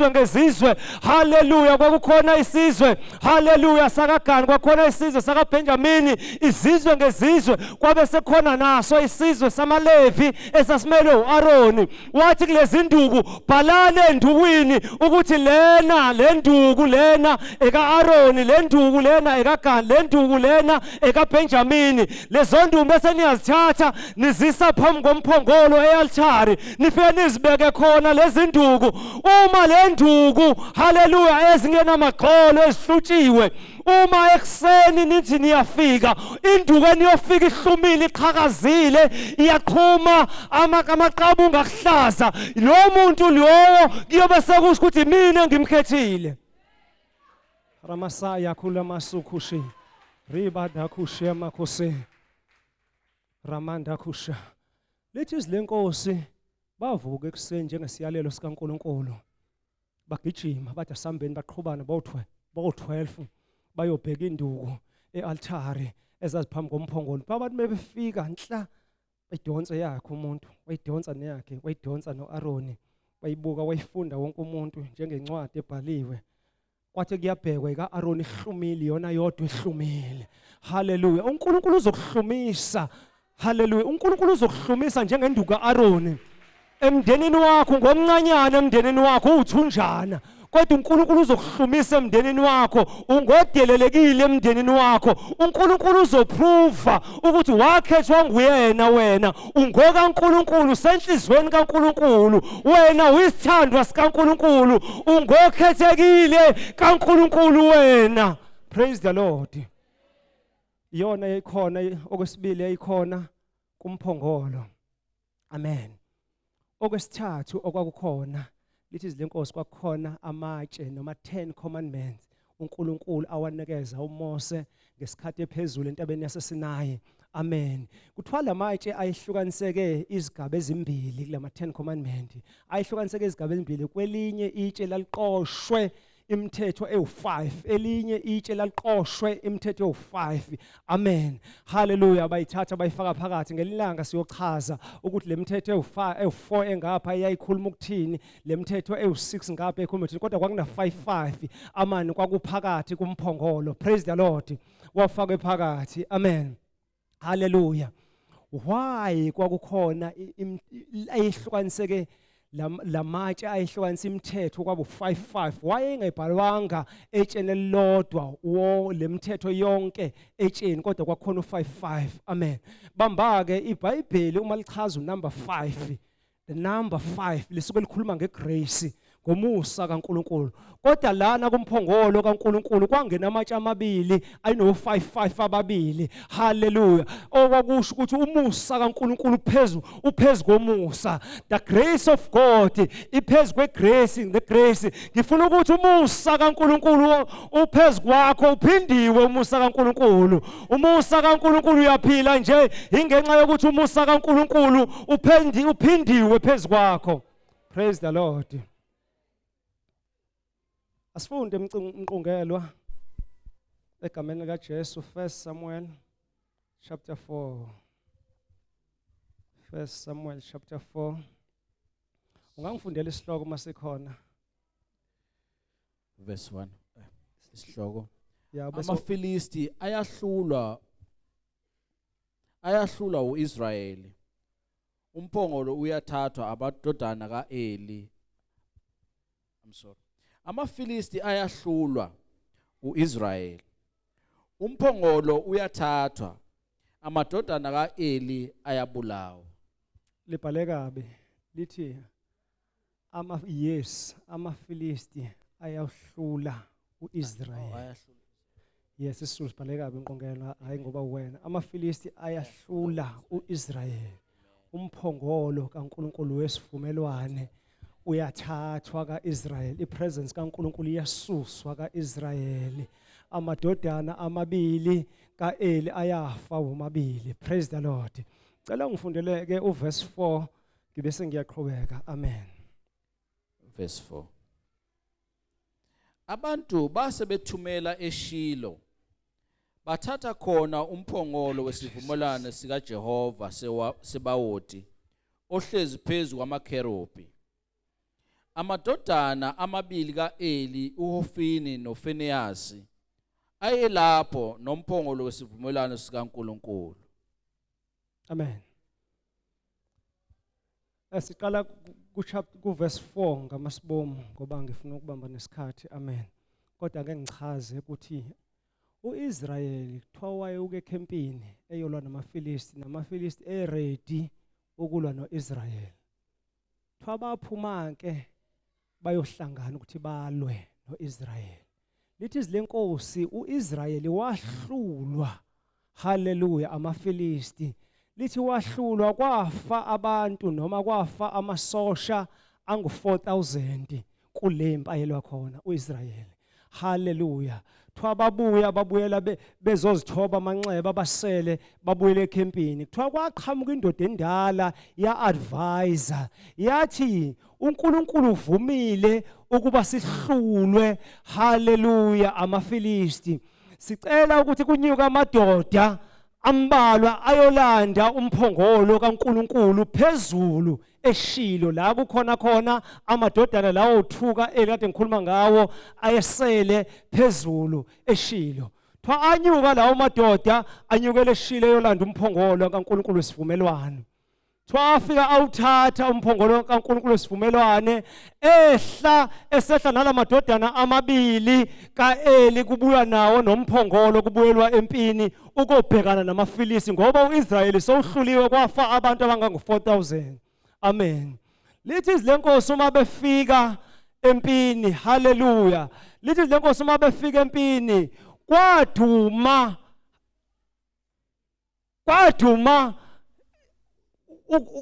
ngezizwe. Hallelujah. Kwakukhona isizwe hallelujah sakaGani, kwakukhona isizwe sakaBenjamini, izizwe ngezizwe. Kwabe sekhona naso isizwe samaLevi esasimele uAaron. Wathi kulezi induku bhalane endukwini ukuthi le nduku lena ekaAaron, le nduku lena ekaGani, le nduku lena ekaBenjamini. Lezo nduku bese niyazithatha nizisa phambi komphongolo ealtari nifike nizibeke khona lezi nduku. Uma le nduku hallelujah ezingenamagxolo ezihlutshiwe, uma ekseni nithi niyafika induku eniyofika ihlumile iqhakazile iyaqhuma amaqabunga ahlaza, lo muntu lowo kuyobe sekusho ukuthi mina ngimkhethile. Ramasaya kula masukushi riba dakushe makose ramanda kusha. Lithi izilenkosi bavuka ekuseni njengesiyalelo sikaNkuluNkulu bagijima bathi asambeni baqhubana bawu12 bayobheka induku ealtari ezaziphambi komphongolo. Abantu bebefika nhla bayidonsa yakhe umuntu, wayidonsa neyakhe, wayidonsa noAaron, wayibuka wayifunda wonke umuntu njengencwadi ebhaliwe. Kwathi kuyabhekwa ikaAaron ihlumile yona yodwa ihlumile. Hallelujah. uNkulunkulu uzokuhlumisa. Hallelujah. uNkulunkulu uzokuhlumisa njengenduku kaAaron. emndenini wakho ngomncanyana emndenini wakho uthunjana kodwa uNkulunkulu uzokuhlumisa emndenini wakho ungodelelekile emndenini wakho uNkulunkulu uzoprova ukuthi wakhethwa nguyena wena ungoka uNkulunkulu senhlizweni kaNkulunkulu wena uyisithandwa sikaNkulunkulu ungokhethekile kaNkulunkulu wena. Praise the Lord. Iyona yayikhona okwesibili yayikhona kumphongolo. Amen. Okwesithathu okwakukhona lithi izilenkosi kwakukhona amatshe noma 10 commandments uNkulunkulu awanikeza uMose ngesikhathi ephezulu entabeni yaseSinayi. Amen. Kuthiwa lamatshe ayihlukaniseke izigaba ezimbili kulama 10 commandments. Ayihlukaniseke izigaba ezimbili kwelinye itshe laliqoshwe imithetho ewu5 elinye itshe laliqoshwe imithetho ewu5. Amen. Hallelujah. Bayithatha bayifaka phakathi ngelilanga siyochaza ukuthi lemithetho ewu4 engapha iyayikhuluma ukuthini lemithetho ewu6 ngapha ikhuluma ukuthini kodwa kwakuna 5 amani kwakuphakathi kumphongolo. Praise the Lord. Wafakwe phakathi. Amen. Hallelujah. Why kwakukhona ayihlukaniseke lamatshe ayihlukanisa imithetho kwabu5 wayengayibhalwanga etsheni elilodwa wo lemithetho yonke etsheni kodwa kwakhona u5. Amen. Bamba ke iBhayibheli uma lichaza unumber 5 the number 5 lisuke likhuluma ngegrace ngomusa kaNkulunkulu kodwa lana kumphongolo kaNkulunkulu kwangena amatshe amabili ayino5 ababili. Hallelujah. Okwakusho ukuthi umusa kaNkulunkulu uphezulu komusa. The grace of God iphezulu kwegrace. The grace ngifuna ukuthi umusa kaNkulunkulu uphezulu kwakho uphindiwe umusa kaNkulunkulu. Umusa kaNkulunkulu uyaphila nje ingenxa yokuthi umusa kaNkulunkulu uphindiwe phezulu kwakho. Praise the Lord. Asifunde umqungelwa egameni likaJesu 1 Samuel chapter 4. 1 Samuel chapter 4. Ungangifundela isihloko masikhona. Verse 1. Isihloko. Yeah, AmaFilisti ayahlula uIsrayeli. Umphongolo uyathathwa amadodana kaEli. AmaFilisti ayahlulwa uIsrayeli. Umphongolo uyathathwa amadodana kaEli ayabulawa. libhale kabi lithi AmaFilisti ayahlula uIsrayeli. Yes, isizulu sibhale kabi inqongela hayi ngoba wena. AmaFilisti ayahlula uIsrayeli. Umphongolo kaNkulunkulu wesivumelwane uyathathwa kaIsrayeli. Ipresence kaNkulunkulu iyasuswa kaIsrayeli. Amadodana amabili kaEli ayafa womabili. Praise the Lord. Cela ngifundele ke uverse 4 ngibe sengiyaqhubeka. Amen. Verse 4. Abantu base bethumela eShilo bathatha khona umphongolo wesivumelwano sikaJehova sebawoti ohlezi phezulu kwamakherubhi. Amadodana amabili kaEli uHofini noFinehasi ayelapho nomphongolo wesivumelwano sikaNkulunkulu. Amen. Asiqala ku verse 4 ngamasibomu ngoba ngifuna ukubamba nesikhathi. Amen. Kodwa ake ngichaze ukuthi uIsrayeli kuthiwa wayeuke ekhempini eyolwa namaFilisti namaFilisti ready ukulwa noIsrayeli. Kuthiwa baphuma ke bayohlangana ukuthi balwe noIsrayeli. Lithi izilenkosi uIsrayeli wahlulwa. Hallelujah. AmaFilisti lithi wahlulwa kwafa abantu noma kwafa amasosha angu-4,000 kulempi ayelwa khona uIsrayeli. Hallelujah. Kuthiwa babuyela bezozithoba amanxeba basele babuyele ekhempini. Kuthiwa kwaqhamuka indoda endala ya-advisor yathi uNkulunkulu uvumile ukuba sihlulwe. Hallelujah. AmaFilisti sicela ukuthi kunyuka amadoda ambalwa ayolanda umphongolo kaNkulunkulu phezulu eShilo la kukhona khona amadodana lawo uthuka ekade ngikhuluma ngawo ayesele phezulu eShilo. Kuthiwa anyuka lawo madoda anyukele eShilo yolanda umphongolo kaNkulunkulu wesivumelwano. Twafika awuthatha umphongolo kaNkulunkulu wesivumelwane esehla nalamadodana amabili kaEli kubuya nawo nomphongolo kubuyelwa empini ukobhekana namaFilisti ngoba uIsrayeli sowuhluliwe kwafa abantu abangango 4,000. Amen. Lithi izilenkosi uma befika empini, haleluya. Lithi izilenkosi uma befika empini kwaduma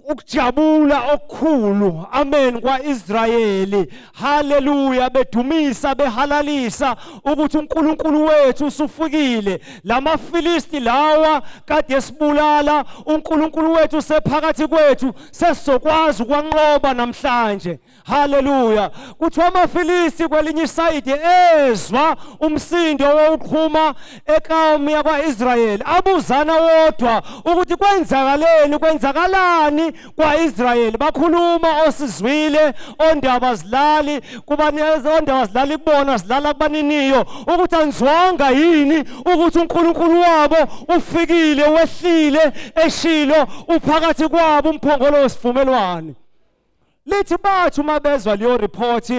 ukujabula okukhulu, amen, kwaIsrayeli, haleluya, bedumisa behalalisa ukuthi uNkulunkulu wethu usufikile, lamaFilisti lawa kade esibulala uNkulunkulu wethu sephakathi kwethu, sesizokwazi ukwanqoba namhlanje, haleluya. Kuthiwa amaFilisti kwelinye isayidi ezwa umsindo owuqhuma enkami yakwaIsrayeli, abuzana wodwa ukuthi kwenzakalani kwaIsrayeli. Bakhuluma osizwile ondaba zilali ondaba zilali kubona zilala kubaniniyo ukuthi anizwanga yini ukuthi uNkulunkulu wabo ufikile wehlile eShilo uphakathi kwabo umphongolo wesivumelwano. Lithi bathi uma bezwa leyo report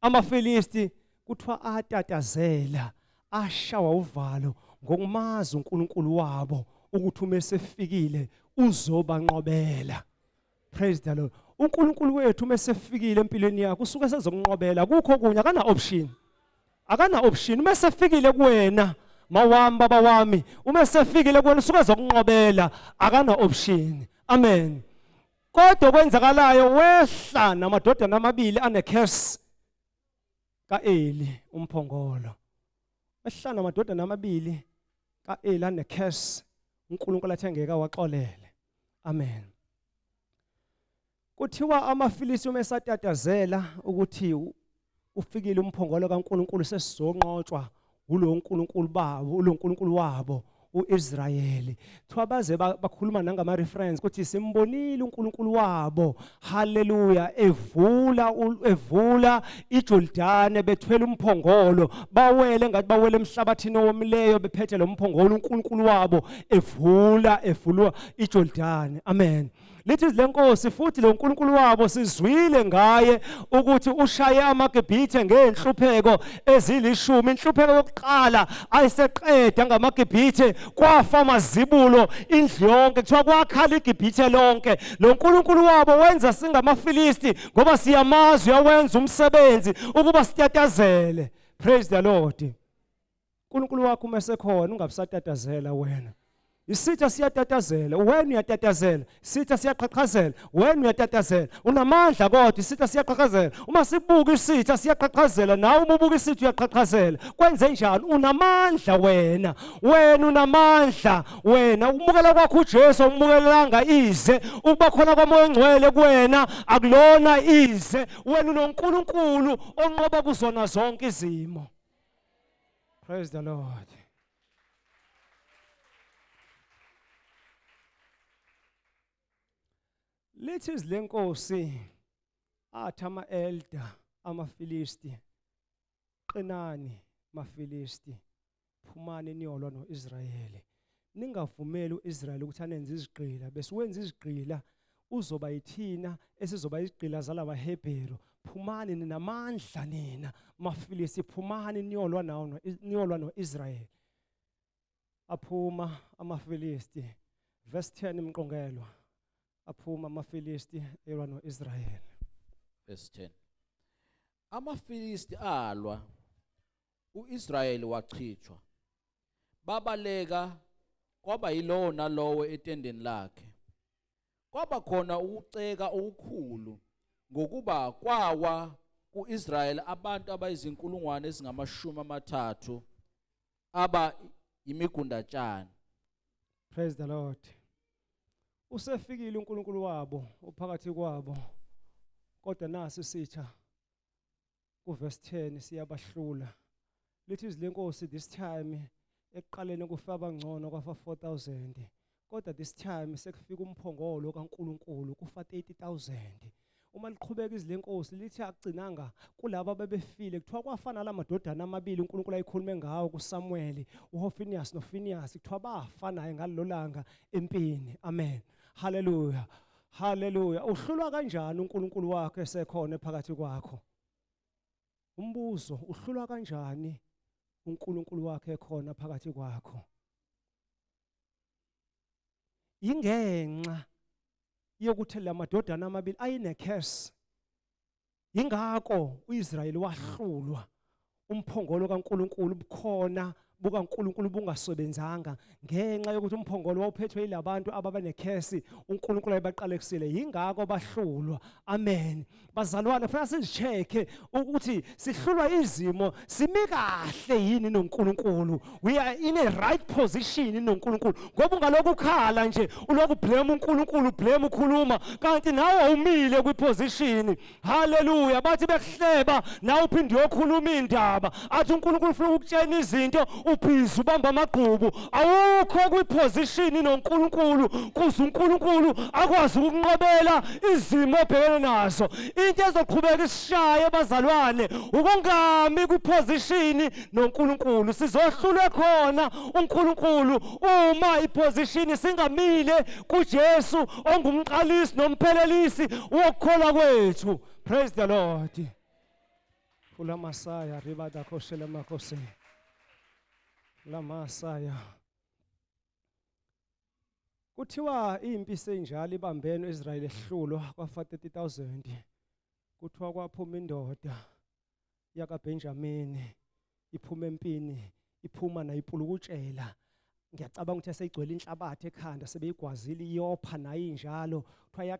amaFilisti kuthiwa atatazela ashawa uvalo ngokumazi uNkulunkulu wabo ukuthi uma sefikile uzobanqobela. Praise the Lord. uNkulunkulu wethu uma sefikile empilweni yakho usuke sezokunqobela, kukho kunye akana option uma sefikile kuwena mawami baba wami, uma sefikile kuwena usuke ezokunqobela, akana option. Amen. Kodwa kwenzakalayo wehla namadodana amabili anecurse kaEli umphongolo. Wehla namadodana amabili kaEli anecurse, uNkulunkulu athengeka waxolele. Amen. Kuthiwa amaFilisti uma esatatazela ukuthi ufikile umphongolo kaNkulunkulu sesizonqotshwa ulo uNkulunkulu wabo uIsrayeli. Thiwa baze bakhuluma nangama reference ukuthi simbonile uNkulunkulu wabo, haleluya, evula iJordani bethwele umphongolo, bawele ngathi bawele emhlabathini owomileyo bephethe lo mphongolo, uNkulunkulu wabo evula iJordani. Amen. Lithi izilenkosi futhi lo uNkulunkulu wabo sizwile ngaye ukuthi ushaye amaGibhithe ngenhlupheko ezilishumi. Inhlupheko yokuqala ayiseqeda ngamaGibhithe, kwafa amazibulo indlu yonke, kuthiwa kwakhala iGibhithe lonke. Lo uNkulunkulu wabo wenza singamaFilisti ngoba siyamazi uyawenza umsebenzi ukuba sitatazele. Praise the Lord. uNkulunkulu wakho uma sekhona ungabisatatazela wena. Isitha siyatatazela, wena uyatatazela. Isitha siyaqhaqhazela, wena uyatatazela. Unamandla kodwa isitha siyaqhaqhazela. Uma sibuka isitha siyaqhaqhazela, nawe uma ubuka isitha uyaqhaqhazela. Kwenze njani? Unamandla wena. Wena unamandla wena. Ukubukela kwakho uJesu umbukelanga ize. Ukuba khona kwaMoya oNgcwele kuwena akulona ize. Wena unoNkulunkulu onqoba kuzona zonke izimo. Praise the Lord. Lithi izilenkosi athi ama-elder amaFilisti, qinani maFilisti, phumani niyolwa noIsrayeli. Ningavumeli uIsrayeli ukuthi anenze izigqila, bese wenza izigqila uzoba yithina esizoba izigqila zalabaHebheru. Phumani ninamandla nina maFilisti, phumani niyolwa noIsrayeli. Aphuma amaFilisti, verse 10 imqongelwa. Aphuma amaFilisti elwa noIsrayeli. Verse 10. AmaFilisti alwa, uIsrayeli wachithwa. Babaleka kwaba yilowo nalowo etendeni lakhe. Kwaba khona ukuceka okukhulu ngokuba kwawa kuIsrayeli abantu abayizinkulungwane ezingama-30 aba imigundatshana. Praise the Lord. Usefikile uNkulunkulu wabo uphakathi kwabo, kodwa nasi isitha kuverse 10 siyabahlula. Lithi izilenkosi this time ekuqaleni kufa abangcono kwafa 4,000, kodwa this time sekufika umphongolo kaNkulunkulu kufa 30,000. Uma liqhubeka izilenkosi lithi akugcinanga kulabo bebefile, kuthiwa kwafana lamadodana amabili uNkulunkulu ayikhulume ngawo kuSamuel, uHophinius noPhinehas, kuthiwa bafa naye ngalolanga empini. Amen. Hallelujah. Hallelujah. Uhlulwa kanjani uNkulunkulu wakho esekhona phakathi kwakho? Umbuzo, uhlulwa kanjani uNkulunkulu wakho ekhona phakathi kwakho? Ingenxa yokuthi lamadodana amabili ayinecurse. Ingakho uIsrayeli wahlulwa. Umphongolo kaNkulunkulu bukhona bukaNkulunkulu bungasebenzanga ngenxa yokuthi umphongolo wawuphethwe yilabantu ababanecurse uNkulunkulu ayebaqalekisile. Ingakho bahlulwa. Amen. Bazalwane, fanele sizicheke ukuthi sihlulwa izimo simi kahle yini noNkulunkulu. We are in a right position noNkulunkulu. Ngoba ungalokhu ukhala nje ulokhu blame uNkulunkulu, blame ukhuluma kanti nawe umile kwiposition. Hallelujah. Bathi bekuhleba nawe uphinde uyokhuluma indaba. Athi uNkulunkulu ufuna ukutshena izinto ubhizi ubamba amagqubu. Awukho kwiposition noNkulunkulu kuze uNkulunkulu akwazi ukunqobela izimo obhekene nazo. Into ezoqhubeka isishaye bazalwane ukungami kwiposition noNkulunkulu. Sizohlulwe khona uNkulunkulu uma iposition singamile kuJesu ongumqalisi nomphelelisi wokukholwa kwethu. Praise the Lord. Kula Masaya ribada koshela makose. La Masaya. Kuthiwa impi senjalo ibambene uIsrael ehlulwa kwafa 30,000. Kuthiwa kwaphuma indoda yakaBenjamini iphuma empini iphuma nayipulukutshela. Ngiyacabanga ukuthi aseyigcwele inhlabathi ekhanda sebeyigwazile iyopha nayo injalo. Kuthiwa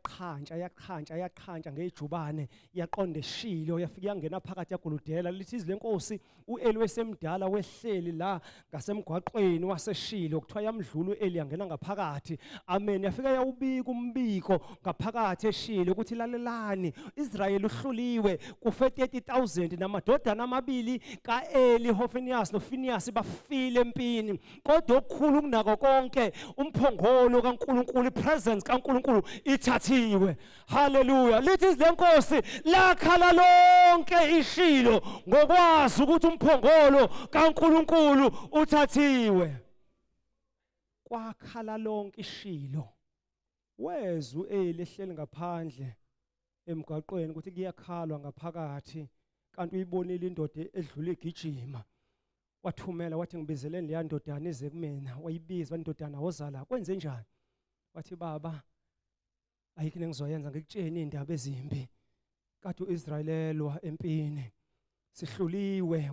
yaqhantsha ngejubane yaqonda eShilo yafika yangena phakathi yaguludela. Lithi izilenkosi uEli wesemdala wehleli la ngasemgwaqweni waseShilo. Kuthiwa yamdlula uEli yangena ngaphakathi. Amen. Yafika yawubika umbiko ngaphakathi eShilo ukuthi lalelani Israel uhluliwe kufe 30,000 namadodana amabili kaEli Hofinias noFinias bafile empini. Kodwa okukhulu kunako konke umphongolo kaNkulunkulu, ipresence kaNkulunkulu ithathiwe. Hallelujah. Lithi izilenkosi lakhala lonke iShilo ngokwazi ukuthi umphongolo kaNkulunkulu uthathiwe. Kwakhala lonke iShilo. Weza uEli ehleli ngaphandle emgwaqweni ukuthi kuyakhalwa ngaphakathi kanti uyibonile indoda edlule igijima. Wathumela wathi ngibizeleni leya ndodana ize kumina. Wayibiza indodana wozala. Kwenze njani? Wathi baba ayikho engizoyenza ngikutshene indaba ezimbi. Kade uIsrael elwa empini. Sihluliwe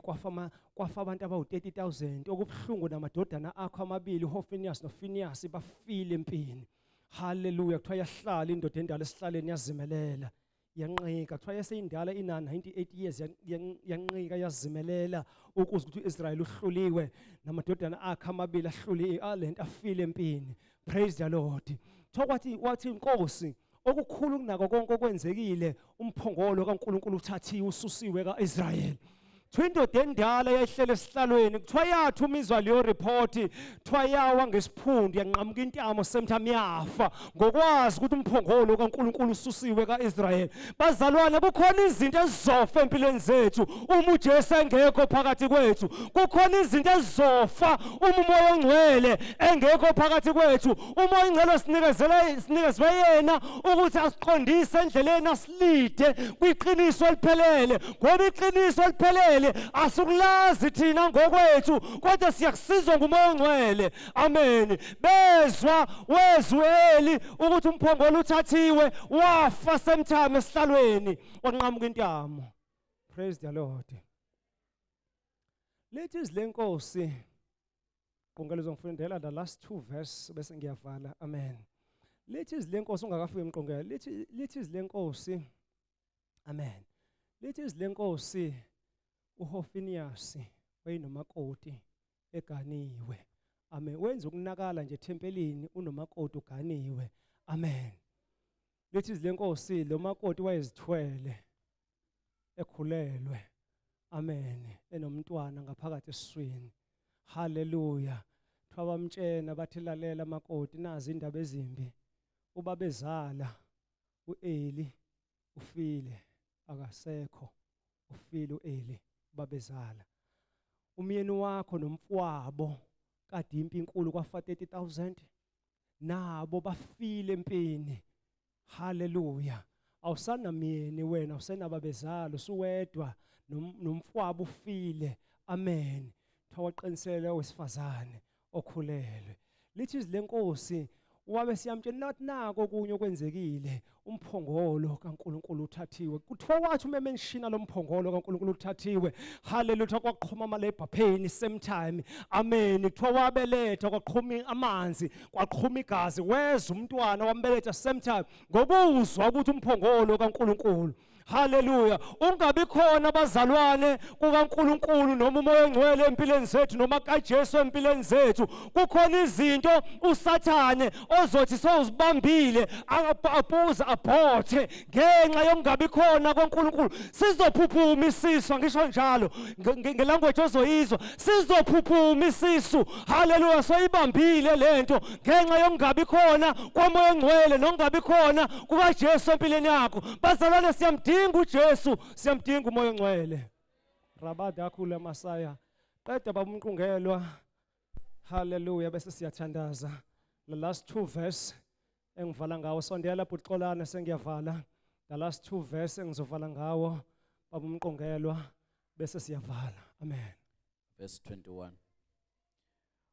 kwafa abantu abawu 30,000 okubhlungu namadodana akho amabili uHofinias noFinias bafile empini. Hallelujah. Kuthiwa yahlala indoda endala esihlaleni yazimelela. Yanqika kuthiwa yaseyindala ina 98 years yanqika yazimelela ukuze ukuthi uIsrael uhluliwe namadodana akhe amabili ahluliwe alento afile empini. Praise the Lord. Wathi inkosi okukhulu kunako konke okwenzekile umphongolo kaNkulunkulu uthathiwe ususiwe kaIsrael. Indoda endala yayihlele esihlalweni kuthiwa yathi umizwa leyo report kuthiwa yawa ngesiphundu yanqamuka intamo semthamo yafa ngokwazi ukuthi umphongolo kaNkulunkulu ususiwe kaIsrael. Bazalwane, kukhona izinto ezizofa empilweni zethu uma uJesu engekho phakathi kwethu. Kukhona izinto ezizofa uma umoya ongcwele engekho phakathi kwethu. Umoya ongcwele sinikezwe yena ukuthi asiqondise endleleni asilide kwiqiniso eliphelele. Ngoba iqiniso eliphelele asukulazi thina ngokwethu kodwa siyakusizwa ngumoya ongcwele. Amen. Weza uEli ukuthi umphongolo uthathiwe wafa semthamo esihlalweni wanqamuka intamo. Praise the Lord. Lithi izilenkosi Qongelo uzongifundela the last 2 verse bese ngiyavala. Amen. Lithi izilenkosi ungakafiki emqongelo. Lithi izilenkosi. Amen. Lithi izilenkosi uHofinias wayenomakoti eganiwe. Amen. Wenza ukunakala nje tempelini unomakoti uganiwe. Amen. Lithi izilenkosi lo makoti wayezithwele ekhulelwe. Amen. Enomntwana ngaphakathi esiswini. Hallelujah. Thwabamtshena bathi lalela makoti nazi indaba ezimbi. Ubabezala uEli ufile akasekho. Ufile uEli babezala. Umyeni wakho nomfowabo kade impi inkulu kwafa 30,000. nabo bafile empini. Hallelujah. Awusanamyeni wena, awusenababezalo, usuwedwa nomfwabo ufile. Amen. Thawaqinisele wesifazane okhulelwe. Lithi izwi lenkosi wabe siyamtshela not nako kunye okwenzekile, umphongolo kaNkulunkulu uthathiwe. Kuthiwa wathi umemenshina lo mphongolo kaNkulunkulu uthathiwe. Hallelujah. Kwaqhuma amalebha pain same time. Amen. Kuthiwa wabeletha kwaqhuma amanzi, kwaqhuma igazi, weza umntwana wambeletha same time. Ngobuzwa ukuthi umphongolo kaNkulunkulu. Hallelujah. Ungabi khona abazalwane kukaNkulunkulu noma umoya ongcwele empilweni zethu noma kaJesu empilweni zethu. Kukhona izinto uSathane ozothi sowuzibambile abuza aphothe ngenxa yokungabi khona kwaNkulunkulu. Sizophuphuma isisu, ngisho njalo ngelanguage ozoyizwa, sizophuphuma isisu. Hallelujah. Soyibambile lento ngenxa yokungabi khona kwamoya ongcwele nokungabi khona kukaJesu empilweni yakho. Bazalwane siyamdinga uJesu, siyamdinga umoya ongcwele. Rabada akhula Masaya. Qeda babumqungelwa. Hallelujah. Bese siyathandaza. The last 2 verse engivala ngawo, sondela bhuti Xolani sengiyavala. The last 2 verse engizovala ngawo babumqungelwa bese siyavala. Amen. Verse 21.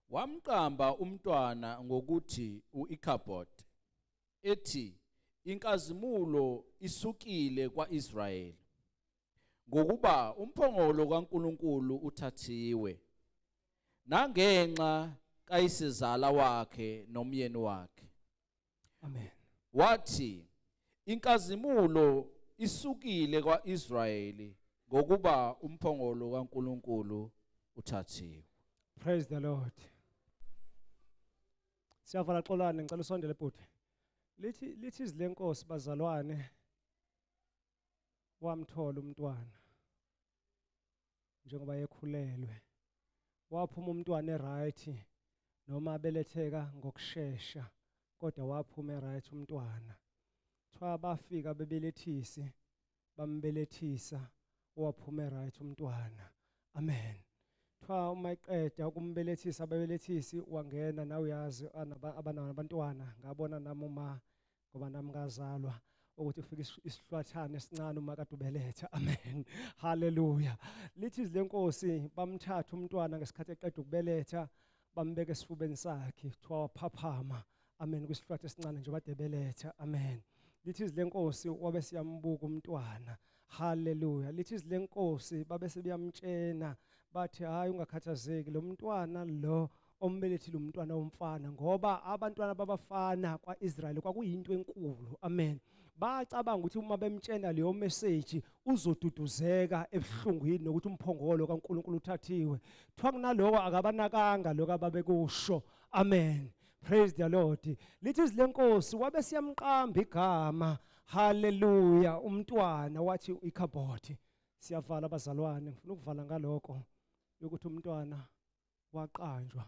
Wamqamba umntwana ngokuthi uIkhabhodi, ethi inkazimulo isukile kwaIsrayeli, ngokuba umphongolo kaNkulunkulu uthathiwe, nangenxa kayisizala wakhe nomyeni wakhe. Amen. Wathi inkazimulo isukile kwaIsrayeli, ngokuba umphongolo kaNkulunkulu uthathiwe. Praise the Lord. Siyavala Xolani, ngicela usondele bhuti. Lithi izwi lenkosi bazalwane, wamthola umntwana njengoba yekhulelwe. Waphuma umntwana eright noma abeletheka ngokusheshsha, kodwa waphuma eright umntwana. Kuthiwa bafika bebelethisi, bambelethisa, waphuma eright umntwana. Amen. Kuthiwa uma eqeda ukumbelethisa ababelethisi wangena, nawe uyazi abantwana ngabona nami uma ngoba nami ngazalwa ukuthi ufike isihlwathane esincane uma kade ubeletha. Amen. Hallelujah. Lithi izwi lenkosi bamthatha umntwana ngesikhathi eqeda ukubeletha, bambeka esifubeni sakhe, kuthiwa waphaphama. Amen. Kwisihlwathi esincane nje bade beletha. Amen. Lithi izwi lenkosi wabe siyambuka umntwana. Hallelujah. Lithi izwi lenkosi babe sebeyamtshena bathi hayi ungakhathazeki, lo mntwana lo ombelethile umntwana womfana, ngoba abantwana babafana kwaIsrayeli kwakuyinto enkulu. Amen. Bacabanga ukuthi uma bemtshena leyo message uzoduduzeka ebuhlungwini nokuthi umphongolo kaNkulunkulu uthathiwe. Kuthiwa kunaloko akabanakanga lokho ababekusho. Amen. Praise the Lord. Lithi izwi lenkosi wabe siyamqamba igama. Hallelujah. Umntwana wathi uIkhabhodi. Siyavala abazalwane, ngifuna ukuvala ngaloko yokuthi umntwana waqanjwa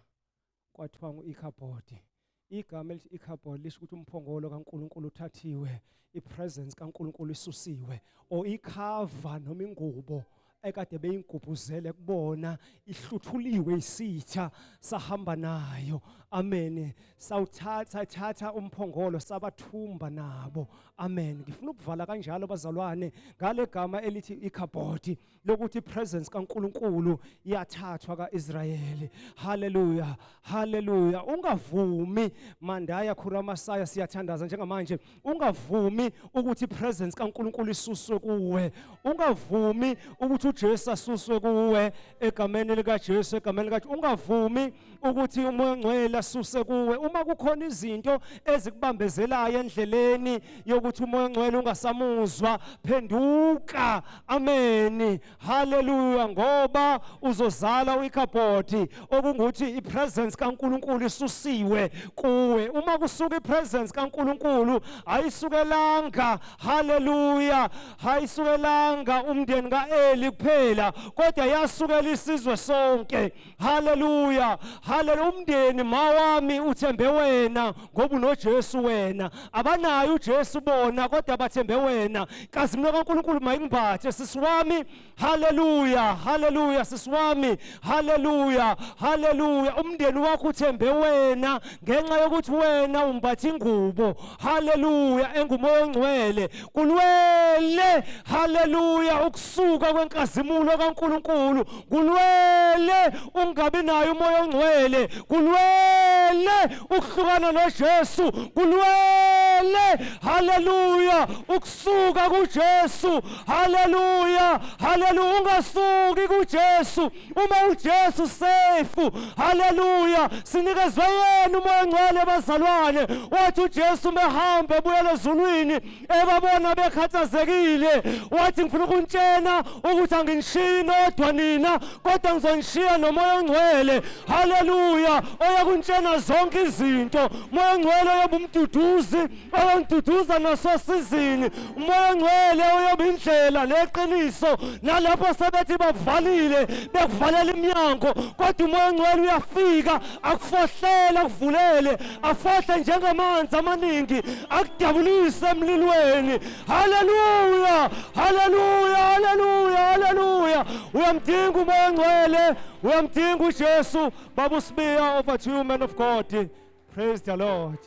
kwathiwa nguIkhabhodi. Igama elithi Ikhabhodi lisho ukuthi umphongolo kaNkulunkulu uthathiwe, ipresence kaNkulunkulu isusiwe, o ikhava noma ingubo ekade beyingubuzele kubona ihluthuliwe isitha sahamba nayo. Amen. Sawuthatha umphongolo sabathumba nabo. Amen. Ngifuna ukuvala kanjalo bazalwane ngale gama elithi Ikhabhodi lokuthi presence kaNkulunkulu iyathathwa kaIsrayeli. Hallelujah. Hallelujah. Ungavumi mandaya khuramasaya siyathandaza njengamanje. Ungavumi ukuthi presence kaNkulunkulu isuswe kuwe. Ungavumi ukuthi uJesu asuswe kuwe egameni likaJesu, egameni likaJesu. Ungavumi ukuthi umoya ongcwele asuse kuwe. Uma kukhona izinto ezikubambezelayo endleleni yokuthi umoya ongcwele ungasamuzwa, phenduka. Amen. Hallelujah. Ngoba uzozala uIkhabhodi, okungukuthi ipresence kaNkulunkulu isusiwe kuwe. Uma kusuka ipresence kaNkulunkulu ayisukelanga. Hallelujah. Ayisukelanga umndeni kaEli kuphela kodwa yasukela isizwe sonke. Haleluya, haleluya. Umndeni mawami uthembe wena ngoba unoJesu wena. Abanayo uJesu bona kodwa bathembe wena. Kazimlo kaNkulunkulu mayingiphathe sisi wami. Haleluya, haleluya sisi wami. Haleluya, haleluya. Umndeni wakho uthembe wena ngenxa yokuthi wena umbatha ingubo. Haleluya, engumoya ongcwele. Kulwele, haleluya, ukusuka kwenkazimulo kaNkulunkulu. Kulwele ungabi nayo umoya ongcwele. Kulwele ukuhlukana noJesu. Kulwele, haleluya, ukusuka kuJesu. Haleluya, haleluya, ungasuki kuJesu. Uma uJesu safe, haleluya, sinikezwe yena umoya ongcwele bazalwane. Wathi uJesu mehamba ebuyela ezulwini ebabona bekhathazekile, wathi ngifuna ukuntshena ukuthi anginishiyi nodwa nina kodwa ngizonishiya nomoya ongcwele. Haleluya, oyakuntshena zonke izinto. Umoya ongcwele oyoba umduduzi, oyongiduduza nasosizini. Umoya ongcwele oyoba indlela neqiniso nalapho sebethi bavalile bekuvalela iminyango kodwa umoya ongcwele uyafika akufohlela akuvulele, afohle njengamanzi amaningi akudabulise emlilweni. Haleluya, haleluya, haleluya, haleluya. Uyamdinga umoya ongcwele, uyamdinga uJesu. Baba uSibiya, over to you, man of God. Praise the Lord.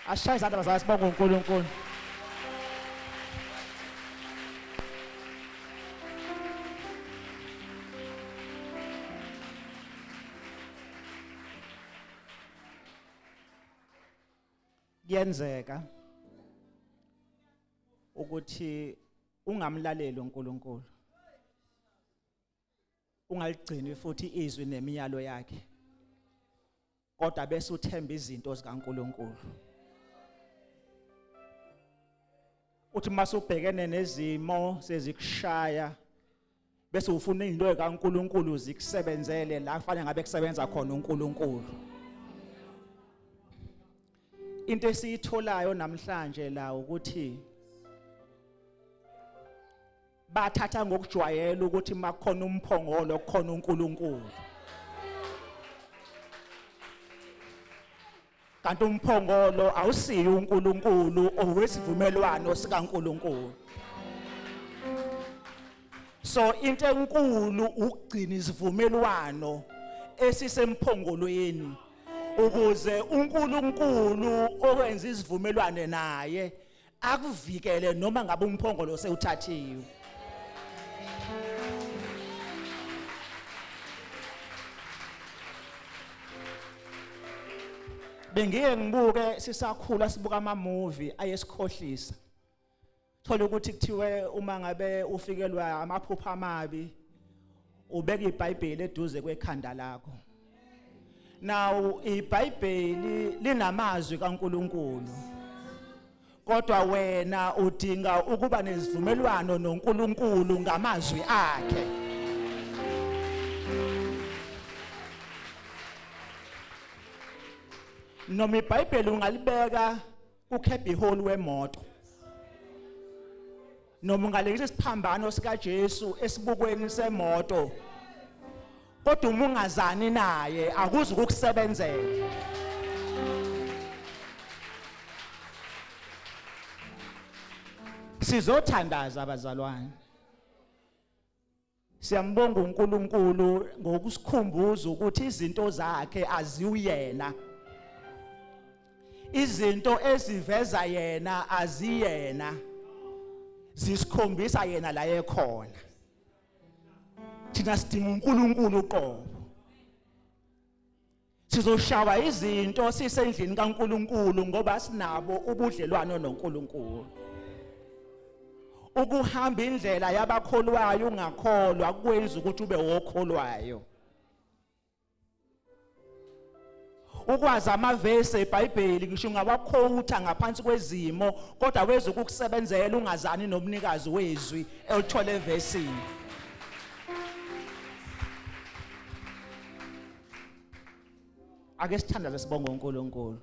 Ashaye izandla bazalwane sibonge uNkulunkulu. Kuyenzeka ukuthi ungamlaleli uNkulunkulu, ungaligcini futhi izwi nemiyalo yakhe, kodwa bese uthemba izinto zikaNkulunkulu. Uthi masubhekene nezimo sezikushaya bese ufuna izinto zikaNkulunkulu zikusebenzele la kufanele ngabe kusebenza khona uNkulunkulu. Into esiyitholayo namhlanje la ukuthi bathatha ngokujwayela ukuthi makukhona umphongolo kukhona uNkulunkulu. Kanti umphongolo awusiyi uNkulunkulu owesivumelwano sikaNkulunkulu. So into enkulu ukugcina isivumelwano esisemphongolweni ukuze uNkulunkulu owenza isivumelwano naye akuvikele noma ngabe umphongolo sewuthathiwe. Bengiye ngibuke sisakhula sibuka ama movie ayesikhohlisa. Thola ukuthi kuthiwe uma ngabe ufikelwa amaphupho amabi ubeka iBhayibheli eduze kwekhanda lakho. Now iBhayibheli linamazwi kaNkulunkulu. Kodwa wena udinga ukuba nezivumelwano noNkulunkulu ngamazwi akhe. Noma iBhayibheli ungalibeka kukhebhe ihole wemoto. Noma ungalekisa isiphambano sika Jesu esibukweni semoto. Kodwa uma ungazani naye akuzi ukukusebenzela. Sizothandaza abazalwane. Siyambonga uNkulunkulu ngokusikhumbuza ukuthi izinto zakhe aziyena. Izinto eziveza yena aziyena. Zisikhombisa yena la ekhona. Thina sidinga uNkulunkulu uqobo. Sizoshawa izinto sisendlini kaNkulunkulu ngoba sinabo ubudlelwano noNkulunkulu. Ukuhamba indlela yabakholwayo ungakholwa kwenza ukuthi ube wokholwayo. Ukwazi amavesi eBhayibheli ngisho ungawakhowutha ngaphansi kwezimo kodwa weza ukukusebenzela ungazani nomnikazi wezwi elithole evesini. Ake sithandaze sibonge uNkulunkulu.